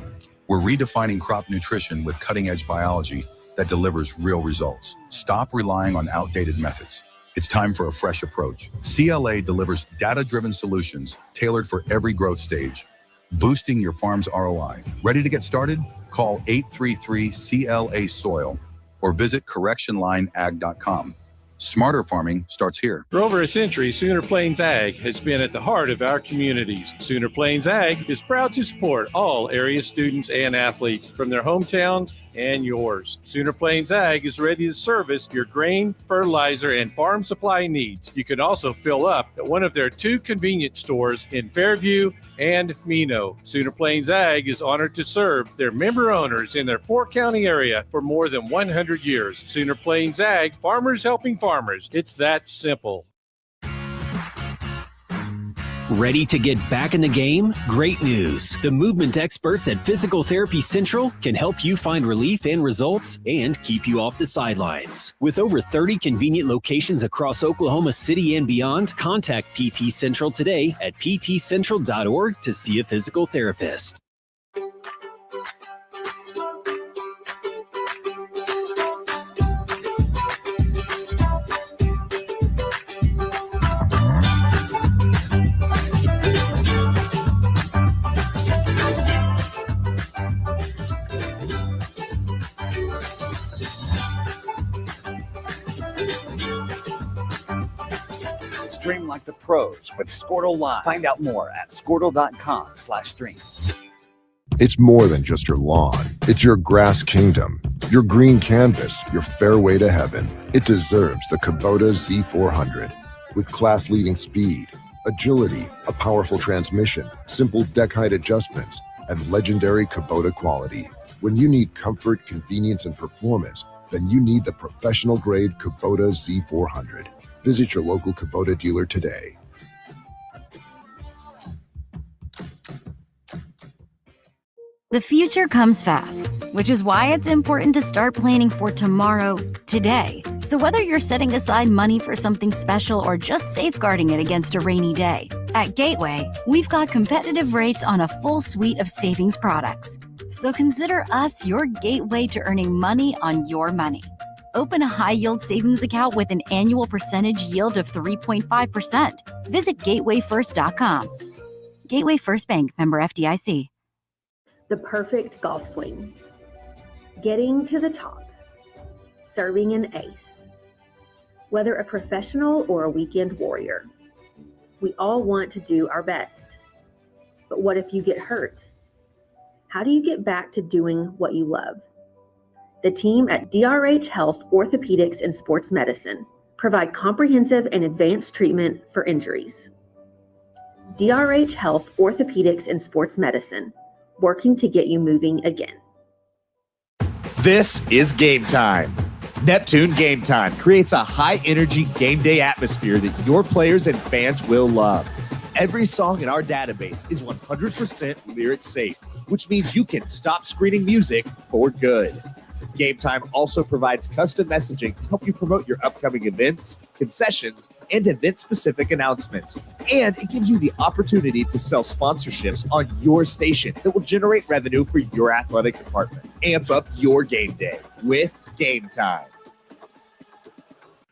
Speaker 11: We're redefining crop nutrition with cutting-edge biology that delivers real results. Stop relying on outdated methods. It's time for a fresh approach. CLA delivers data-driven solutions tailored for every growth stage, boosting your farm's ROI. Ready to get started? Call 833-CLA-SOIL or visit correctionlineag.com. Smarter farming starts here.
Speaker 12: For over a century, Sooner Plains Ag has been at the heart of our communities. Sooner Plains Ag is proud to support all area students and athletes from their hometowns and yours. Sooner Plains Ag is ready to service your grain, fertilizer, and farm supply needs. You can also fill up at one of their 2 convenience stores in Fairview and Mino. Sooner Plains Ag is honored to serve their member owners in their 4-county area for more than 100 years. Sooner Plains Ag, farmers helping farmers. It's that simple.
Speaker 13: Ready to get back in the game? Great news. The movement experts at Physical Therapy Central can help you find relief and results and keep you off the sidelines. With over 30 convenient locations across Oklahoma City and beyond, contact PT Central today at ptcentral.org to see a physical therapist.
Speaker 14: Stream like the pros with Squirtle Live. Find out more at squirtle.com/stream.
Speaker 15: It's more than just your lawn. It's your grass kingdom, your green canvas, your fairway to heaven. It deserves the Kubota Z400. With class-leading speed, agility, a powerful transmission, simple deck height adjustments, and legendary Kubota quality. When you need comfort, convenience, and performance, then you need the professional-grade Kubota Z400. Visit your local Kubota dealer today.
Speaker 16: The future comes fast, which is why it's important to start planning for tomorrow, today. So whether you're setting aside money for something special or just safeguarding it against a rainy day, at Gateway, we've got competitive rates on a full suite of savings products. So consider us your gateway to earning money on your money. Open a high-yield savings account with an annual percentage yield of 3.5%. Visit gatewayfirst.com. Gateway First Bank, member FDIC.
Speaker 17: The perfect golf swing. Getting to the top. Serving an ace. Whether a professional or a weekend warrior, we all want to do our best. But what if you get hurt? How do you get back to doing what you love? The team at DRH Health Orthopedics and Sports Medicine provide comprehensive and advanced treatment for injuries. DRH Health Orthopedics and Sports Medicine, working to get you moving again.
Speaker 18: This is Game Time. Neptune Game Time creates a high-energy game day atmosphere that your players and fans will love. Every song in our database is 100% lyric safe, which means you can stop screening music for good. Game Time also provides custom messaging to help you promote your upcoming events, concessions, and event-specific announcements. And it gives you the opportunity to sell sponsorships on your station that will generate revenue for your athletic department. Amp up your game day with Game Time.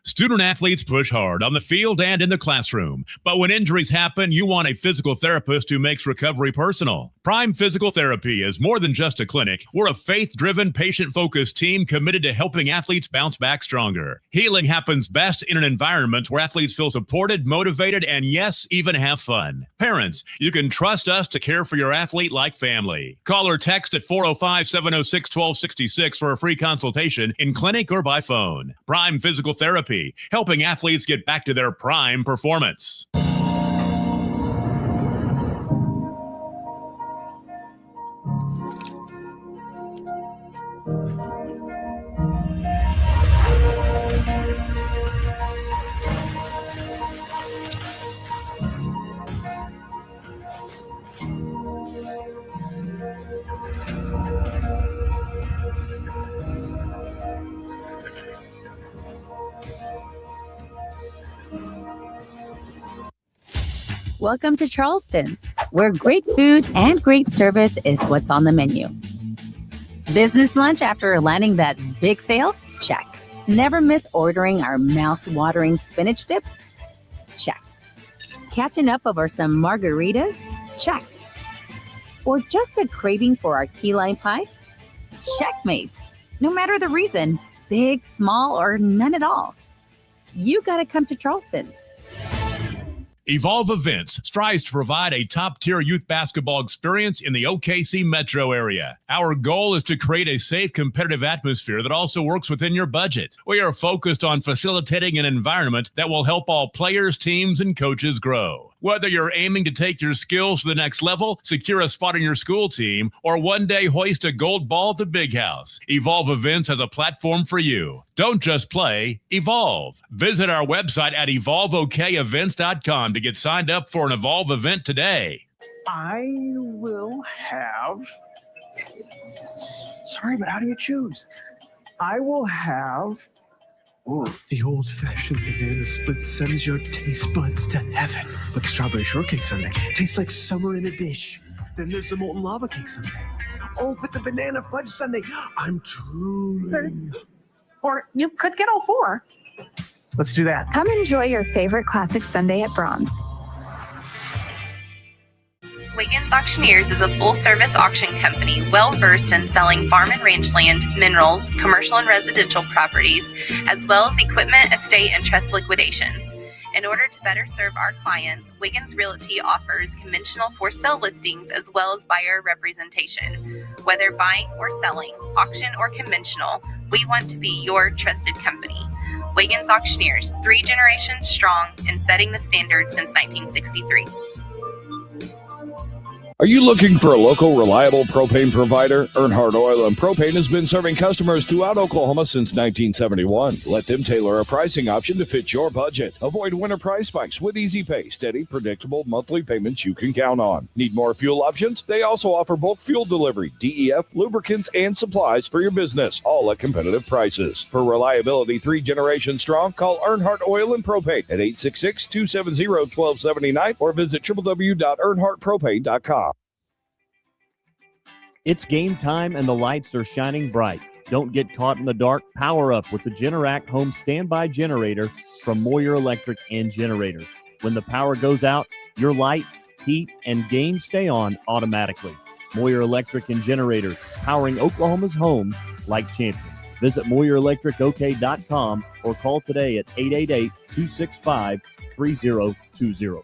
Speaker 19: Student athletes push hard on the field and in the classroom. But when injuries happen, you want a physical therapist who makes recovery personal. Prime Physical Therapy is more than just a clinic. We're a faith-driven, patient-focused team committed to helping athletes bounce back stronger. Healing happens best in an environment where athletes feel supported, motivated, and yes, even have fun. Parents, you can trust us to care for your athlete like family. Call or text at 405-706-1266 for a free consultation in clinic or by phone. Prime Physical Therapy, helping athletes get back to their prime performance.
Speaker 20: Welcome to Charleston's, where great food and great service is what's on the menu. Business lunch after landing that big sale? Check. Never miss ordering our mouth-watering spinach dip? Check. Catching up over some margaritas? Check. Or just a craving for our key lime pie? Checkmate. No matter the reason, big, small, or none at all, you gotta come to Charleston's.
Speaker 19: Evolve Events strives to provide a top-tier youth basketball experience in the OKC metro area. Our goal is to create a safe, competitive atmosphere that also works within your budget. We are focused on facilitating an environment that will help all players, teams, and coaches grow. Whether you're aiming to take your skills to the next level, secure a spot on your school team, or one day hoist a gold ball at the Big House, Evolve Events has a platform for you. Don't just play, evolve. Visit our website at evolveokevents.com to get signed up for an Evolve event today.
Speaker 21: I will have... Sorry, but how do you choose? I will have... Ooh.
Speaker 22: The old-fashioned banana split sends your taste buds to heaven. But the strawberry shortcake sundae tastes like summer in a dish. Then there's the molten lava cake sundae. Oh, but the banana fudge sundae, I'm drooling.
Speaker 21: Or you could get all four. Let's do that.
Speaker 4: Come enjoy your favorite classic sundae at Brahms.
Speaker 23: Wiggins Auctioneers is a full-service auction company well-versed in selling farm and ranch land, minerals, commercial and residential properties, as well as equipment, estate, and trust liquidations. In order to better serve our clients, Wiggins Realty offers conventional for-sale listings as well as buyer representation. Whether buying or selling, auction or conventional, we want to be your trusted company. Wiggins Auctioneers, 3 generations strong and setting the standard since 1963.
Speaker 24: Are you looking for a local, reliable propane provider? Earnhardt Oil and Propane has been serving customers throughout Oklahoma since 1971. Let them tailor a pricing option to fit your budget. Avoid winter price spikes with easy pay, steady, predictable monthly payments you can count on. Need more fuel options? They also offer bulk fuel delivery, DEF, lubricants, and supplies for your business, all at competitive prices. For reliability 3 generations strong, call Earnhardt Oil and Propane at 866-270-1279 or visit www.earnhardtpropane.com.
Speaker 6: It's game time and the lights are shining bright. Don't get caught in the dark. Power up with the Generac Home Standby Generator from Moyer Electric and Generators. When the power goes out, your lights, heat, and games stay on automatically. Moyer Electric and Generators, powering Oklahoma's homes like champions. Visit MoyerElectricOK.com or call today at 888-265-3020.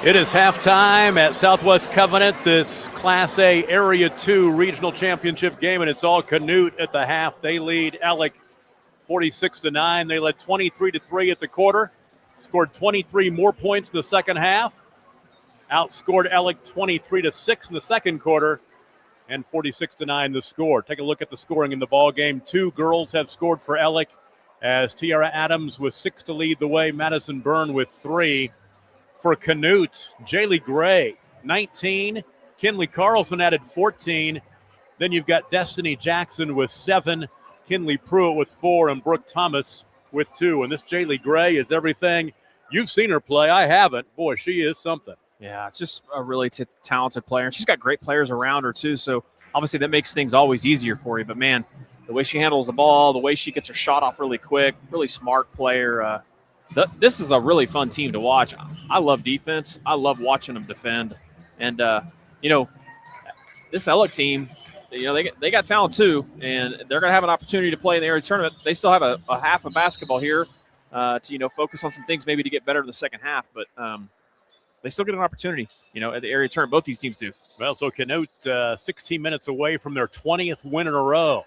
Speaker 1: It is halftime at Southwest Covenant, this Class A Area 2 regional championship game, and it's all Canute at the half. They lead Alec 46-9. They led 23-3 at the quarter, scored 23 more points in the second half, outscored Alec 23-6 in the second quarter, and 46-9 the score. Take a look at the scoring in the ball game. 2 girls have scored for Alec, as Tiara Adams with 6 to lead the way, Madison Byrne with 3. For Canute, Jaylee Gray, 19. Kinley Carlson added 14. Then you've got Destiny Jackson with 7. Kinley Pruitt with 4. And Brooke Thomas with 2. And this Jaylee Gray is everything. You've seen her play. I haven't. Boy, she is something.
Speaker 5: Yeah, it's just a really talented player. And she's got great players around her, too. So, obviously, that makes things always easier for you. But, man, the way she handles the ball, the way she gets her shot off really quick, really smart player. This is a really fun team to watch. I love defense. I love watching them defend. And, this Alec team, they got talent too, and they're going to have an opportunity to play in the area tournament. They still have a half of basketball here to, focus on some things maybe to get better in the second half. But they still get an opportunity, at the area tournament. Both these teams do.
Speaker 1: Well, so Canute 16 minutes away from their 20th win in a row.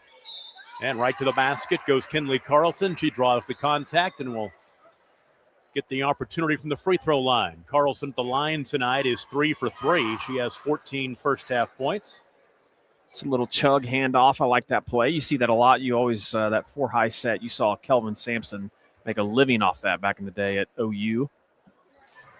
Speaker 1: And right to the basket goes Kinley Carlson. She draws the contact and will get the opportunity from the free throw line. Carlson at the line tonight is 3 for 3. She has 14 first half points.
Speaker 5: It's a little chug handoff. I like that play. You see that a lot. You always, that 4 high set, you saw Kelvin Sampson make a living off that back in the day at OU.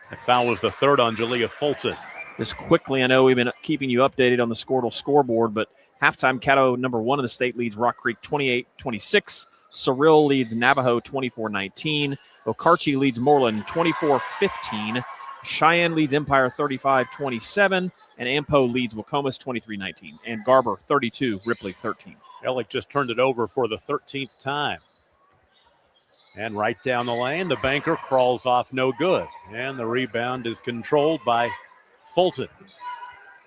Speaker 1: That foul was the third on Jalea Fulton.
Speaker 5: Just quickly, I know we've been keeping you updated on the Squirtle scoreboard, but halftime, Caddo number 1 in the state leads Rock Creek 28-26. Cyril leads Navajo 24-19. Okarche leads Moreland 24-15. Cheyenne leads Empire 35-27. And Ampo leads Wacomas 23-19. And Garber 32, Ripley 13.
Speaker 1: Alec just turned it over for the 13th time. And right down the lane, the banker crawls off no good. And the rebound is controlled by Fulton.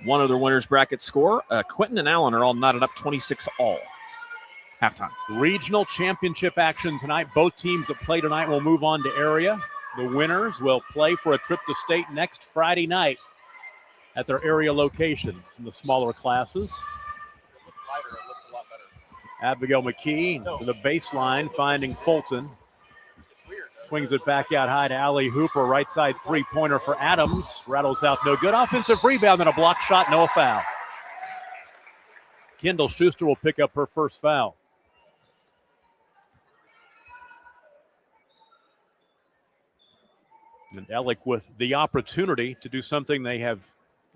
Speaker 5: One of their winners bracket score. Quentin and Allen are all knotted up 26 all. Halftime.
Speaker 1: Regional championship action tonight. Both teams that play tonight will move on to area. The winners will play for a trip to state next Friday night at their area locations in the smaller classes. Abigail McKee to the baseline, finding Fulton. Swings it back out high to Allie Hooper. Right side three-pointer for Adams. Rattles out no good. Offensive rebound and a block shot, no foul. Kendall Schuster will pick up her first foul. And Ellick with the opportunity to do something they have,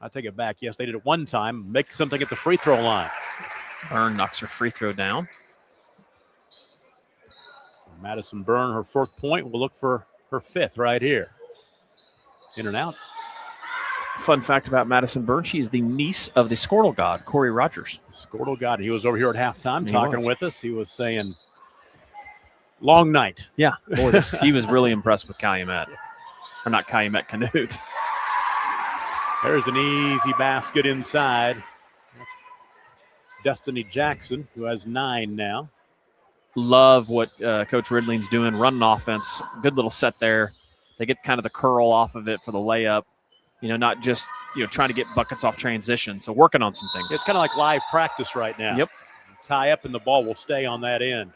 Speaker 1: I take it back, yes, they did it one time, make something at the free throw line.
Speaker 5: Byrne knocks her free throw down.
Speaker 1: Madison Byrne, her fourth point, will look for her fifth right here. In and out.
Speaker 5: Fun fact about Madison Byrne, she is the niece of the Squirtle God, Corey Rogers.
Speaker 1: Squirtle God, he was over here at halftime talking with us. He was saying, long night.
Speaker 5: Yeah, boy, he was really impressed with Calumet. Or not Calumet, Canute.
Speaker 1: There's an easy basket inside. That's Destiny Jackson, who has 9 now.
Speaker 5: Love what Coach Ridling's doing, running offense. Good little set there. They get kind of the curl off of it for the layup. Not just, trying to get buckets off transition. So working on some things.
Speaker 1: It's kind of like live practice right now.
Speaker 5: Yep.
Speaker 1: Tie up and the ball will stay on that end.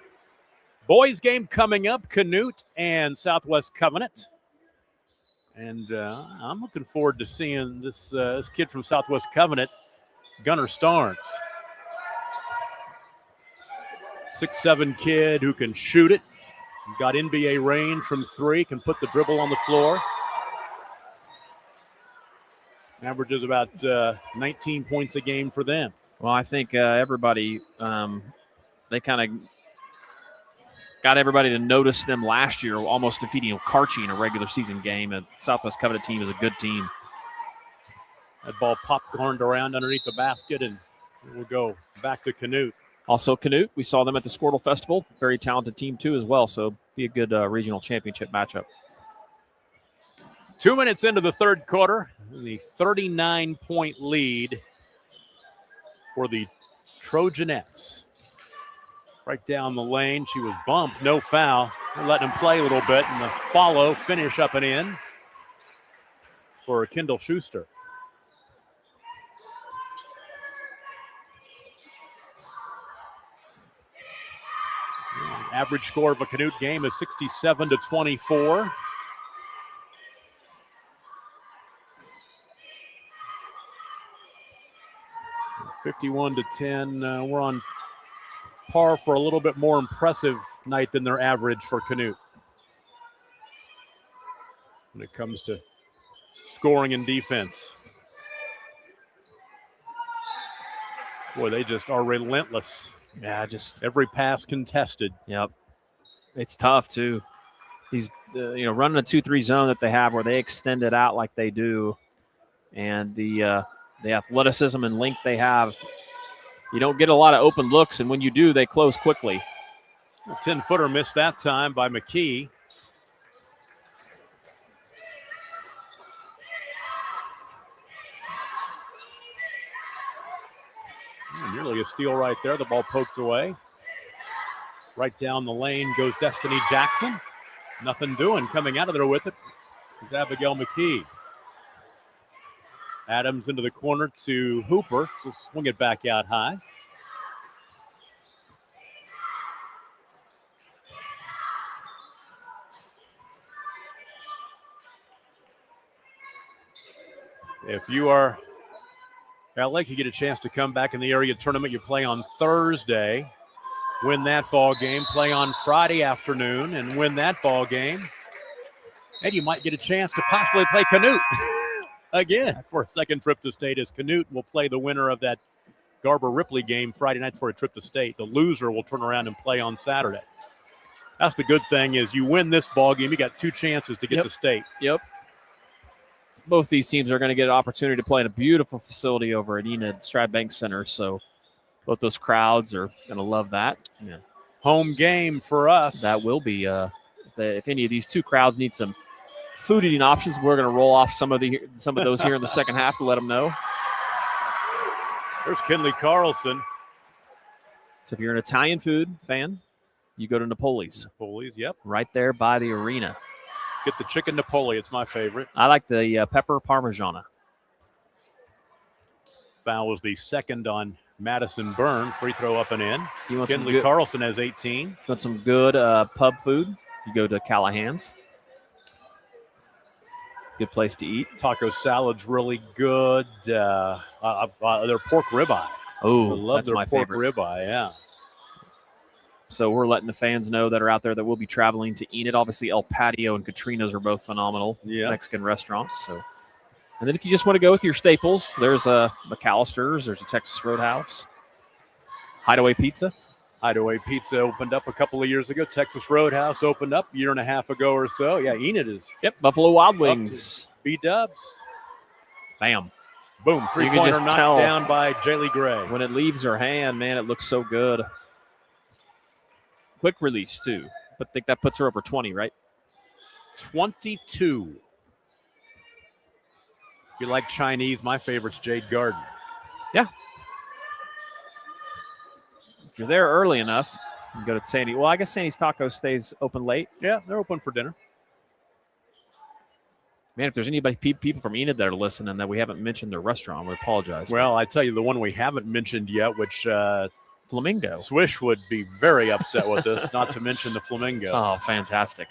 Speaker 1: Boys game coming up, Canute and Southwest Covenant. And I'm looking forward to seeing this kid from Southwest Covenant, Gunnar Starnes. 6'7" kid who can shoot it. Got NBA range from 3, can put the dribble on the floor. Averages about 19 points a game for them.
Speaker 5: Well, I think everybody, they kind of got everybody to notice them last year, almost defeating Karchi in a regular season game. And Southwest Covenant team is a good team.
Speaker 1: That ball popcorned around underneath the basket, and we'll go back to Canute.
Speaker 5: Also, Canute, we saw them at the Squirtle Festival. Very talented team, too, as well. So be a good regional championship matchup.
Speaker 1: 2 minutes into the third quarter, the 39-point lead for the Trojanettes. Right down the lane, she was bumped, no foul. We're letting him play a little bit, and the follow, finish up and in for Kendall Schuster. Average score of a Canute game is 67-24. (51-10). We're on par for a little bit more impressive night than their average for Canute when it comes to scoring and defense. Boy, they just are relentless.
Speaker 5: Yeah, just
Speaker 1: every pass contested.
Speaker 5: Yep. It's tough, too. These, running a 2-3 zone that they have where they extend it out like they do, and the athleticism and length they have, you don't get a lot of open looks, and when you do, they close quickly.
Speaker 1: A 10-footer missed that time by McKee. Nearly a steal right there. The ball poked away. Right down the lane goes Destiny Jackson. Nothing doing. Coming out of there with it is Abigail McKee. Adams into the corner to Hooper. So swing it back out high. If you are LA, you get a chance to come back in the area tournament. You play on Thursday, win that ball game, play on Friday afternoon and win that ball game. And you might get a chance to possibly play Canute again for a second trip to state, as Canute will play the winner of that Garber-Ripley game Friday night for a trip to state. The loser will turn around and play on Saturday. That's the good thing, is you win this ball game, you got 2 chances to get to state.
Speaker 5: Yep. Both these teams are going to get an opportunity to play in a beautiful facility over at Enid Strad Bank Center. So both those crowds are going to love that. Yeah.
Speaker 1: Home game for us.
Speaker 5: That will be. If any of these 2 crowds need some food eating options, we're going to roll off some of those here in the second half to let them know.
Speaker 1: There's Kinley Carlson.
Speaker 5: So if you're an Italian food fan, you go to Napoli's.
Speaker 1: Napoli's, yep.
Speaker 5: Right there by the arena.
Speaker 1: Get the chicken Napoli. It's my favorite.
Speaker 5: I like the pepper Parmigiana.
Speaker 1: Foul was the second on Madison Byrne. Free throw up and in. Kinley Carlson has 18.
Speaker 5: Want some good pub food? You go to Callahan's. Good place to eat.
Speaker 1: Taco salad's really good. Their pork ribeye.
Speaker 5: Oh,
Speaker 1: I love
Speaker 5: that's
Speaker 1: their
Speaker 5: my
Speaker 1: pork
Speaker 5: favorite.
Speaker 1: ribeye, yeah.
Speaker 5: So we're letting the fans know that are out there that we'll be traveling to Enid. Obviously, El Patio and Katrina's are both phenomenal Mexican restaurants. So, and then if you just want to go with your staples, there's a McAllister's, there's a Texas Roadhouse, Hideaway Pizza.
Speaker 1: Hideaway Pizza opened up a couple of years ago. Texas Roadhouse opened up a year and a half ago or so. Yeah, Enid is.
Speaker 5: Yep, Buffalo Wild Wings.
Speaker 1: B-dubs.
Speaker 5: Bam.
Speaker 1: Boom. Three-pointer knocked down by Jaylee Gray.
Speaker 5: When it leaves her hand, man, it looks so good. Quick release, too. But I think that puts her over 20, right?
Speaker 1: 22. If you like Chinese, my favorite's Jade Garden.
Speaker 5: Yeah. If you're there early enough, you can go to Sandy. Well, I guess Sandy's Tacos stays open late.
Speaker 1: Yeah, they're open for dinner.
Speaker 5: Man, if there's anybody, people from Enid that are listening that we haven't mentioned their restaurant, we apologize.
Speaker 1: Well, I tell you, the one we haven't mentioned yet, which
Speaker 5: Flamingo.
Speaker 1: Swish would be very upset with us, not to mention the Flamingo.
Speaker 5: Oh, fantastic.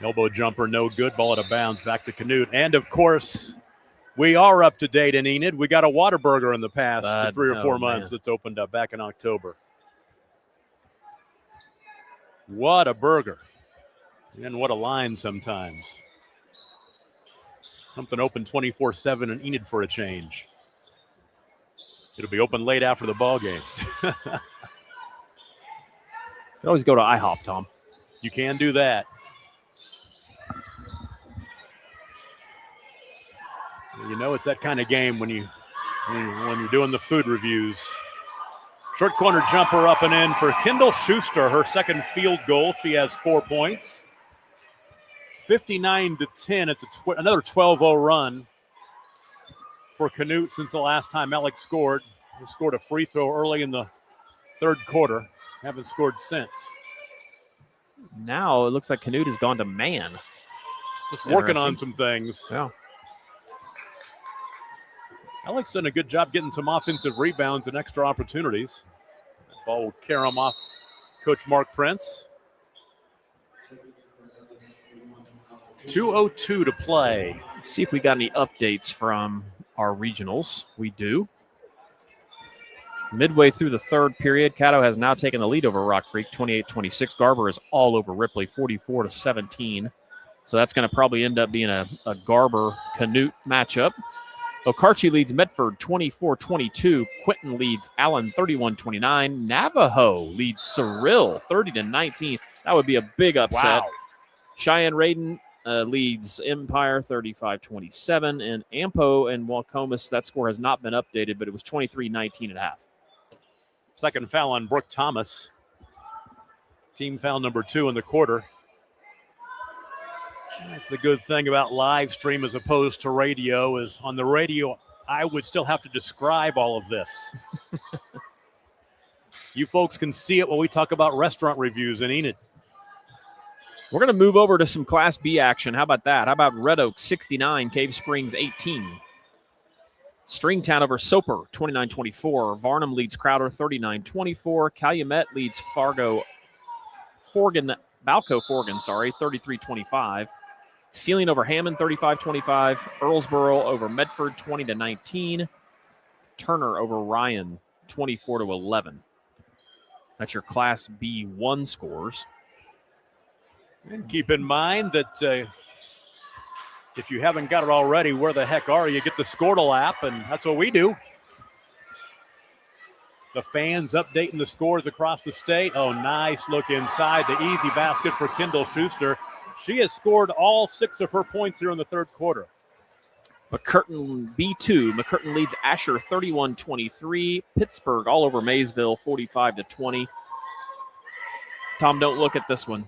Speaker 1: Elbow jumper, no good. Ball out of bounds, back to Canute. And, of course, we are up to date in Enid. We got a Whataburger in the past 3 or 4 months that's opened up back in October. What a burger. And what a line sometimes. Something open 24/7 in Enid for a change. It'll be open late after the ball game.
Speaker 5: You can always go to IHOP, Tom.
Speaker 1: You can do that. You know, it's that kind of game when you're doing the food reviews. Short corner jumper up and in for Kendall Schuster, her second field goal. She has 4 points. 59-10. It's another 12-0 run for Canute since the last time Alex scored. He scored a free throw early in the third quarter. Haven't scored since.
Speaker 5: Now it looks like Canute has gone to man.
Speaker 1: Just working on some things.
Speaker 5: Yeah.
Speaker 1: Alex done a good job getting some offensive rebounds and extra opportunities. That ball will carry him off Coach Mark Prince. 2:02 to play.
Speaker 5: See if we got any updates from our regionals. We do. Midway through the third period, Caddo has now taken the lead over Rock Creek, 28-26. Garber is all over Ripley, 44-17. So that's going to probably end up being a Garber-Canute matchup. Okarche leads Medford 24-22. Quinton leads Allen 31-29. Navajo leads Cyril 30-19. That would be a big upset.
Speaker 1: Wow.
Speaker 5: Cheyenne Raiden leads Empire 35-27. And Ampo and Wacomas, that score has not been updated, but it was 23-19 at half.
Speaker 1: Second foul on Brooke Thomas. Team foul number 2 in the quarter. That's the good thing about live stream as opposed to radio is on the radio, I would still have to describe all of this. You folks can see it when we talk about restaurant reviews in Enid.
Speaker 5: We're going to move over to some Class B action. How about that? How about Red Oak 69, Cave Springs 18. Stringtown over Soper 29-24. Varnum leads Crowder 39-24. Calumet leads Balco Forgan, 33-25. Sealing over Hammond, 35-25. Earlsboro over Medford, 20-19. Turner over Ryan, 24-11. That's your Class B1 scores.
Speaker 1: And keep in mind that if you haven't got it already, where the heck are you? Get the Squirtle app, and that's what we do. The fans updating the scores across the state. Oh, nice look inside. The easy basket for Kendall Schuster. She has scored all 6 of her points here in the third quarter.
Speaker 5: McCurtain B2. McCurtain leads Asher 31-23. Pittsburgh all over Maysville 45-20. Tom, don't look at this one.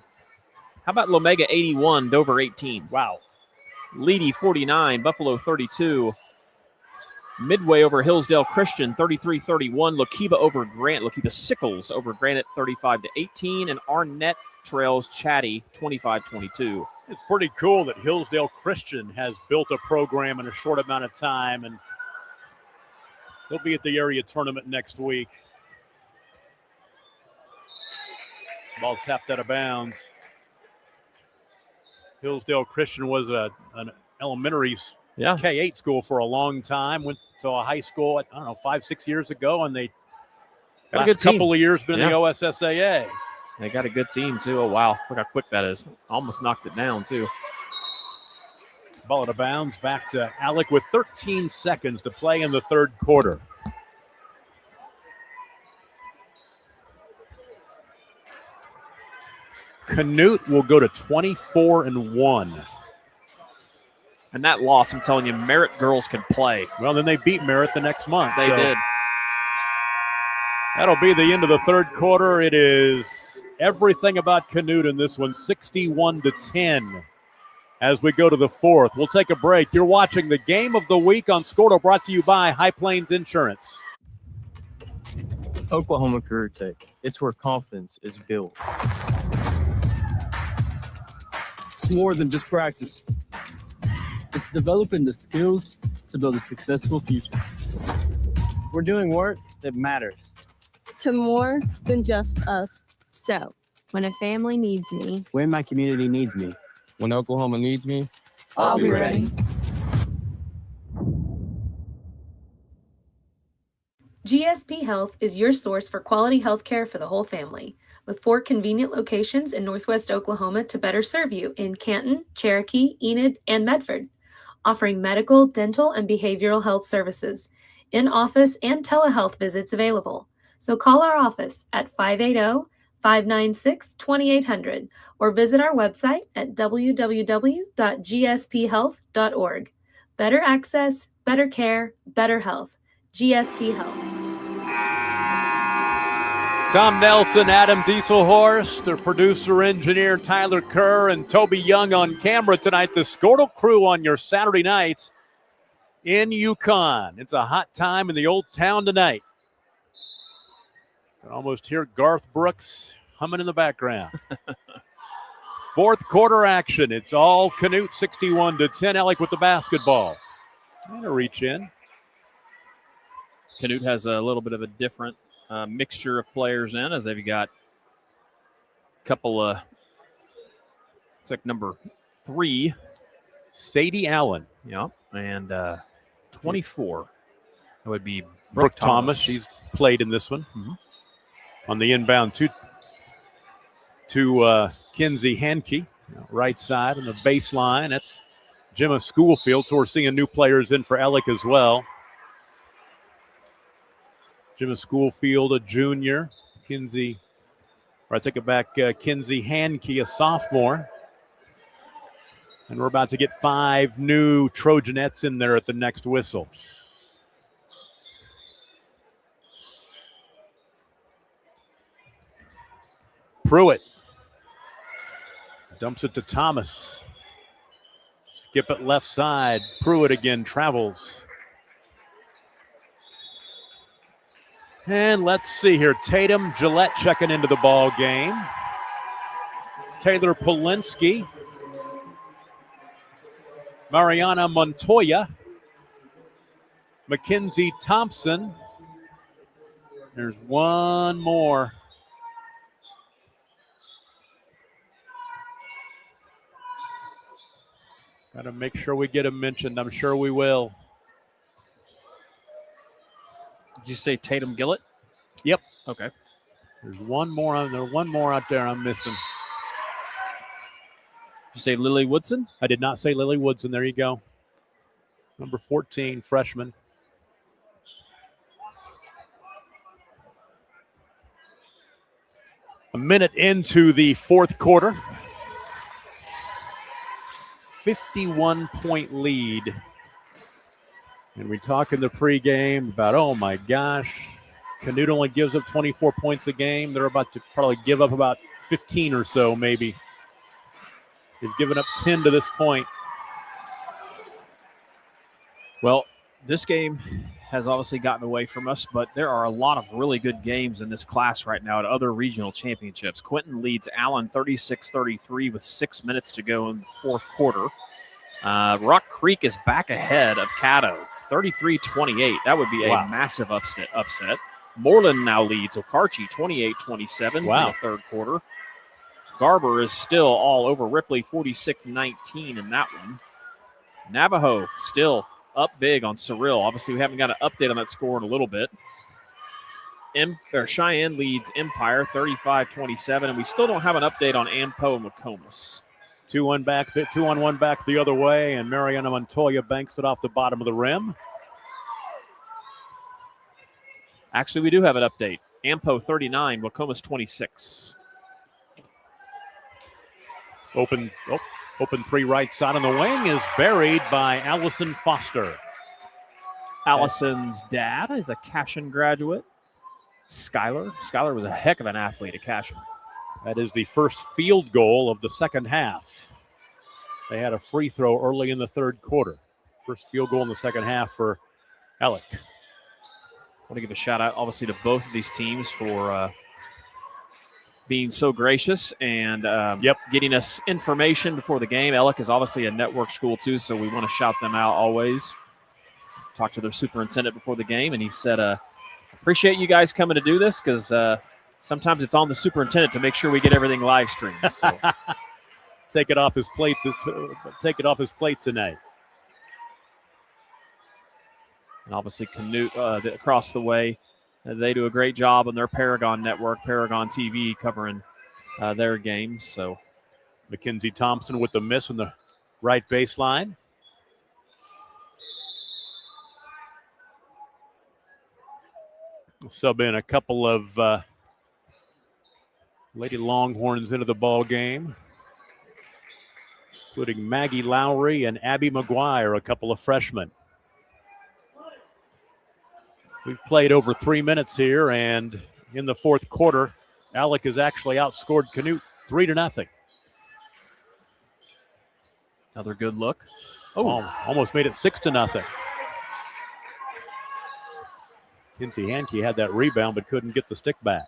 Speaker 5: How about Lomega 81, Dover 18?
Speaker 1: Wow.
Speaker 5: Leedy 49, Buffalo 32. Midway over Hillsdale Christian, 33-31. Lokiba over Grant. Lokiba Sickles over Granite, 35-18. And Arnett trails Chatty, 25-22.
Speaker 1: It's pretty cool that Hillsdale Christian has built a program in a short amount of time, and they'll be at the area tournament next week. Ball tapped out of bounds. Hillsdale Christian was an elementary K-8 school for a long time. Went to a high school, 5-6 years ago, and they
Speaker 5: got
Speaker 1: last
Speaker 5: a good team.
Speaker 1: couple of years been in the OSSAA.
Speaker 5: They got a good team, too. Oh, wow. Look how quick that is. Almost knocked it down, too.
Speaker 1: Ball out of bounds. Back to Alec with 13 seconds to play in the third quarter. Canute will go to 24-1.
Speaker 5: And that loss, I'm telling you, Merritt girls can play.
Speaker 1: Well, then they beat Merritt the next month.
Speaker 5: They did.
Speaker 1: That'll be the end of the third quarter. It is everything about Canute in this one, 61-10. As we go to the fourth, we'll take a break. You're watching the Game of the Week on Scorto, brought to you by High Plains Insurance.
Speaker 2: Oklahoma Career Tech. It's where confidence is built. It's more than just practice. It's developing the skills to build a successful future. We're doing work that matters.
Speaker 8: To more than just us. So, when a family needs me,
Speaker 2: When my community needs me. When Oklahoma needs me,
Speaker 8: I'll be ready.
Speaker 7: GSP Health is your source for quality health care for the whole family, with 4 convenient locations in Northwest Oklahoma to better serve you in Canton, Cherokee, Enid, and Medford, offering medical, dental, and behavioral health services, in-office and telehealth visits available. So call our office at 580-596-2800 or visit our website at www.gsphealth.org. Better access, better care, better health. GSP Health.
Speaker 1: Tom Nelson, Adam Dieselhorst, the producer, engineer Tyler Kerr, and Toby Young on camera tonight. The Scortle crew on your Saturday nights in Yukon. It's a hot time in the old town tonight. You can almost hear Garth Brooks humming in the background. Fourth quarter action. It's all Canute, 61-10. Alec with the basketball. And a reach in.
Speaker 5: Canute has a little bit of a different mixture of players in, as they've got a couple of, it's like number 3.
Speaker 1: Sadie Allen.
Speaker 5: Yeah, and 24. That would be
Speaker 1: Brooke Thomas. She's played in this one.
Speaker 5: Mm-hmm.
Speaker 1: On the inbound to Kinsey Hankey, right side on the baseline. That's Gemma Schoolfield, so we're seeing new players in for Alec as well. Gemma Schoolfield, a junior. Kinsey Hankey, a sophomore. And we're about to get 5 new Trojanettes in there at the next whistle. Pruitt dumps it to Thomas. Skip it left side. Pruitt again travels. And let's see here. Tatum Gillette checking into the ball game. Taylor Polinsky. Mariana Montoya. Mackenzie Thompson. There's one more. Got to make sure we get him mentioned. I'm sure we will.
Speaker 5: Did you say Tatum Gillett?
Speaker 1: Yep.
Speaker 5: Okay.
Speaker 1: There's one more out there I'm missing.
Speaker 5: Did you say Lily Woodson?
Speaker 1: I did not say Lily Woodson. There you go. Number 14, freshman. A minute into the fourth quarter. 51-point lead. And we talk in the pregame about, oh my gosh, Canute only gives up 24 points a game. They're about to probably give up about 15 or so, maybe. They've given up 10 to this point.
Speaker 5: Well, this game has obviously gotten away from us, but there are a lot of really good games in this class right now at other regional championships. Quinton leads Allen 36-33 with 6 minutes to go in the fourth quarter. Rock Creek is back ahead of Caddo, 33-28. That would be a massive upset. Moreland now leads Okarche 28-27 in the third quarter. Garber is still all over Ripley, 46-19 in that one. Navajo still up big on Cyril. Obviously, we haven't got an update on that score in a little bit. Cheyenne leads Empire 35-27, and we still don't have an update on Ampo and McComas.
Speaker 1: 2-1 back, 2-on-1 back the other way, and Mariana Montoya banks it off the bottom of the rim.
Speaker 5: Actually, we do have an update. Ampo 39, McComas 26.
Speaker 1: Open three right side on the wing is buried by Allison Foster.
Speaker 5: Allison's dad is a Cashion graduate. Skylar was a heck of an athlete at Cashion.
Speaker 1: That is the first field goal of the second half. They had a free throw early in the third quarter. First field goal in the second half for Alec.
Speaker 5: I want to give a shout out, obviously, to both of these teams for being so gracious and getting us information before the game. Alec is obviously a network school too, so we want to shout them out always. Talked to their superintendent before the game, and he said, appreciate you guys coming to do this because sometimes it's on the superintendent to make sure we get everything live streamed. So.
Speaker 1: Take it off his plate. Take it off his plate tonight.
Speaker 5: And obviously Canute across the way. They do a great job on their Paragon Network, Paragon TV, covering their games. So
Speaker 1: Mackenzie Thompson with the miss on the right baseline. Sub in a couple of Lady Longhorns into the ball game, including Maggie Lowry and Abby McGuire, a couple of freshmen. We've played over 3 minutes here, and in the fourth quarter, Alec has actually outscored Canute 3-0.
Speaker 5: Another good look.
Speaker 1: Almost made it 6-0. Kinsey Hankey had that rebound but couldn't get the stick back.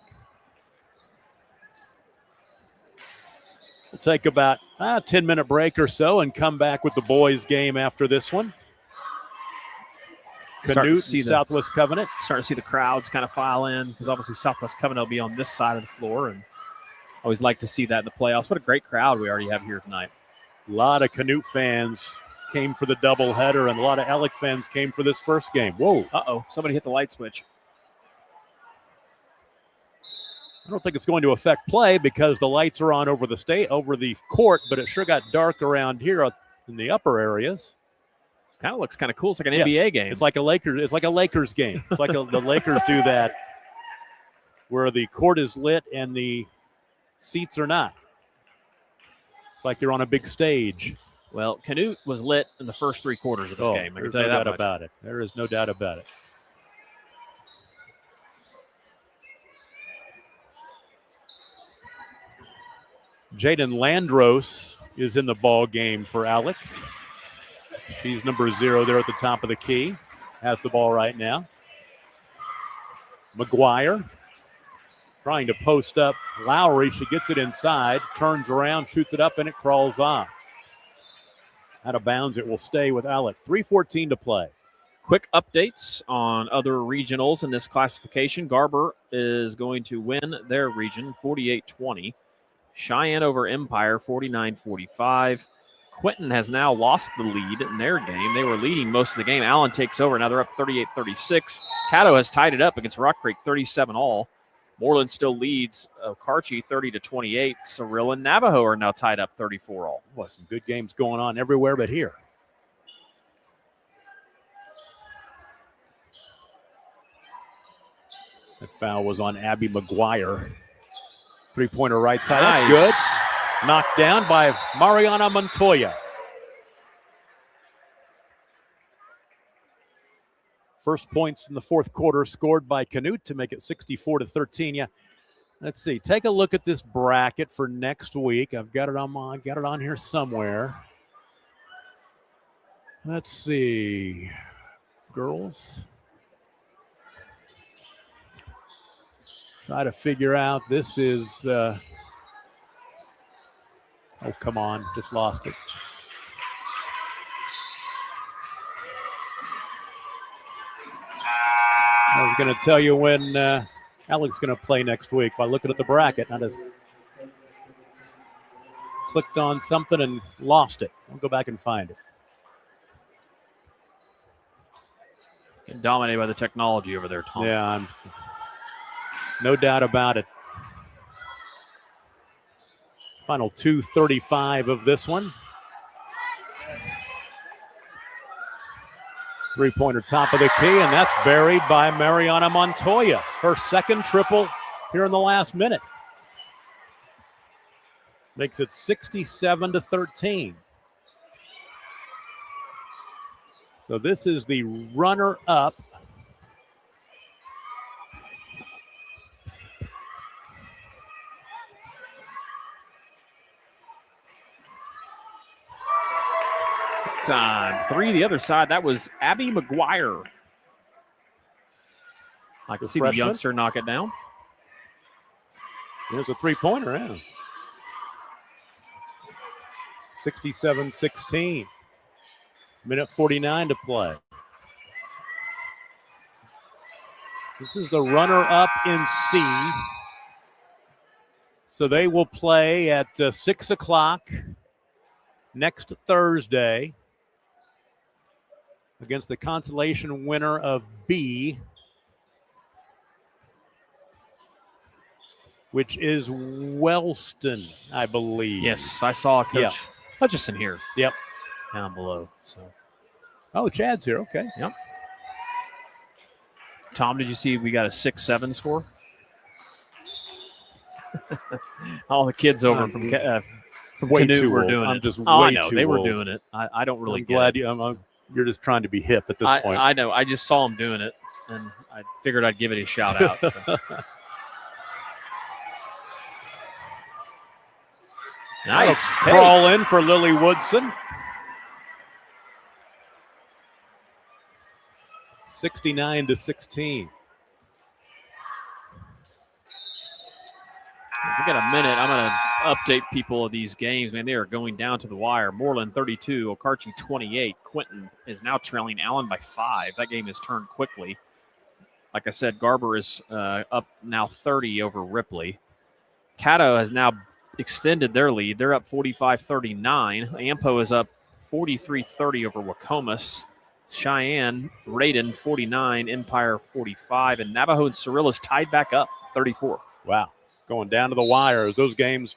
Speaker 1: We'll take about a 10-minute break or so and come back with the boys' game after this one. Canute, Southwest Covenant.
Speaker 5: Starting to see the crowds kind of file in because obviously Southwest Covenant will be on this side of the floor, and always like to see that in the playoffs. What a great crowd we already have here tonight.
Speaker 1: A lot of Canute fans came for the doubleheader, and a lot of Alec fans came for this first game. Whoa.
Speaker 5: Uh-oh, somebody hit the light switch.
Speaker 1: I don't think it's going to affect play because the lights are on over the court, but it sure got dark around here in the upper areas.
Speaker 5: Kind of looks kind of cool. It's like an NBA game.
Speaker 1: It's like a Lakers game. It's like the Lakers do that, where the court is lit and the seats are not. It's like you're on a big stage.
Speaker 5: Well, Canute was lit in the first three quarters of this game. I can tell you that much.
Speaker 1: About it. There is no doubt about it. Jaden Landros is in the ball game for Alec. She's number 0 there at the top of the key. Has the ball right now. McGuire trying to post up Lowry. She gets it inside, turns around, shoots it up, and it crawls off. Out of bounds, it will stay with Alec. 3:14 to play.
Speaker 5: Quick updates on other regionals in this classification. Garber is going to win their region 48-20. Cheyenne over Empire 49-45. Quinton has now lost the lead in their game. They were leading most of the game. Allen takes over. Now they're up 38-36. Caddo has tied it up against Rock Creek 37-all. Moreland still leads Okarche 30-28. Cyril and Navajo are now tied up 34-all.
Speaker 1: Well, some good games going on everywhere but here. That foul was on Abby McGuire. Three-pointer right side.
Speaker 5: Nice.
Speaker 1: That's good. Knocked down by Mariana Montoya. First points in the fourth quarter scored by Canute to make it 64-13. Yeah, let's see. Take a look at this bracket for next week. I've got it on here somewhere. Let's see. Girls. Try to figure out. This is. Oh, come on. Just lost it. I was going to tell you when Alec's going to play next week by looking at the bracket. I just clicked on something and lost it. I'll go back and find it.
Speaker 5: And dominated by the technology over there, Tom.
Speaker 1: Yeah, no doubt about it. Final 2:35 of this one. Three-pointer top of the key, and that's buried by Mariana Montoya. Her second triple here in the last minute. Makes it 67-13. So this is the runner-up.
Speaker 5: Time. 3 the other side. That was Abby McGuire. I can see the youngster knock it down.
Speaker 1: There's a three-pointer, yeah. 67-16. Minute 49 to play. This is the runner-up in C. So they will play at 6 o'clock next Thursday against the consolation winner of B, which is Wellston, I believe.
Speaker 5: Yes, I saw Coach Hutchison here.
Speaker 1: Yep.
Speaker 5: Down below. So.
Speaker 1: Oh, Chad's here. Okay.
Speaker 5: Yep. Tom, did you see we got a 6-7 score? All the kids over from
Speaker 1: way
Speaker 5: Canute
Speaker 1: too
Speaker 5: were
Speaker 1: old.
Speaker 5: doing
Speaker 1: I'm
Speaker 5: it.
Speaker 1: just
Speaker 5: I
Speaker 1: way
Speaker 5: know
Speaker 1: too
Speaker 5: they were
Speaker 1: old.
Speaker 5: doing it. I don't really
Speaker 1: I'm
Speaker 5: get
Speaker 1: glad
Speaker 5: it.
Speaker 1: you're just trying to be hip at this point.
Speaker 5: I know. I just saw them doing it, and I figured I'd give it a shout out. So. Nice
Speaker 1: crawl in for Lily Woodson. 69-16.
Speaker 5: We got a minute. I'm going to update people of these games. Man, they are going down to the wire. Moreland 32, Okarche 28. Quinton is now trailing Allen by 5. That game has turned quickly. Like I said, Garber is up now 30 over Ripley. Caddo has now extended their lead. They're up 45-39. Ampo is up 43-30 over Wacomas. Cheyenne, Radin 49, Empire 45, and Navajo and Cirillas tied back up 34.
Speaker 1: Wow. Going down to the wire as those games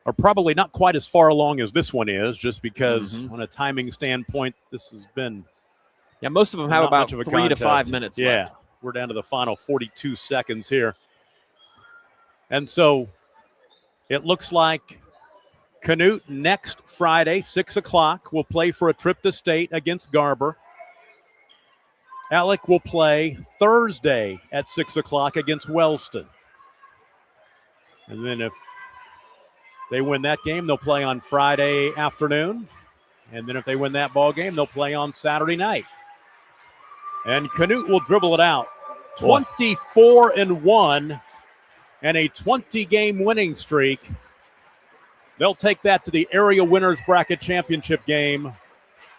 Speaker 1: are probably not quite as far along as this one is, just because on a timing standpoint, this has been.
Speaker 5: Yeah, most of them have about 3 to 5 minutes left.
Speaker 1: We're down to the final 42 seconds here. And so it looks like Canute next Friday, 6 o'clock, will play for a trip to state against Garber. Alec will play Thursday at 6 o'clock against Wellston. And then if they win that game, they'll play on Friday afternoon. And then if they win that ball game, they'll play on Saturday night. And Canute will dribble it out. 24-1 and a 20-game winning streak. They'll take that to the area winners bracket championship game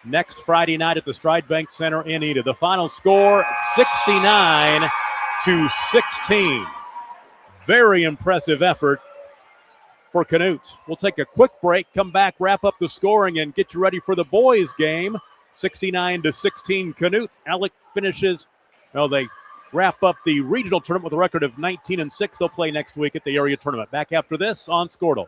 Speaker 1: next Friday night at the Stride Bank Center in Eda. The final score, 69-16. Very impressive effort for Canute. We'll take a quick break, come back, wrap up the scoring, and get you ready for the boys' game. 69-16 Canute. Alec finishes, they wrap up the regional tournament with a record of 19-6. They'll play next week at the area tournament. Back after this on Squirtle.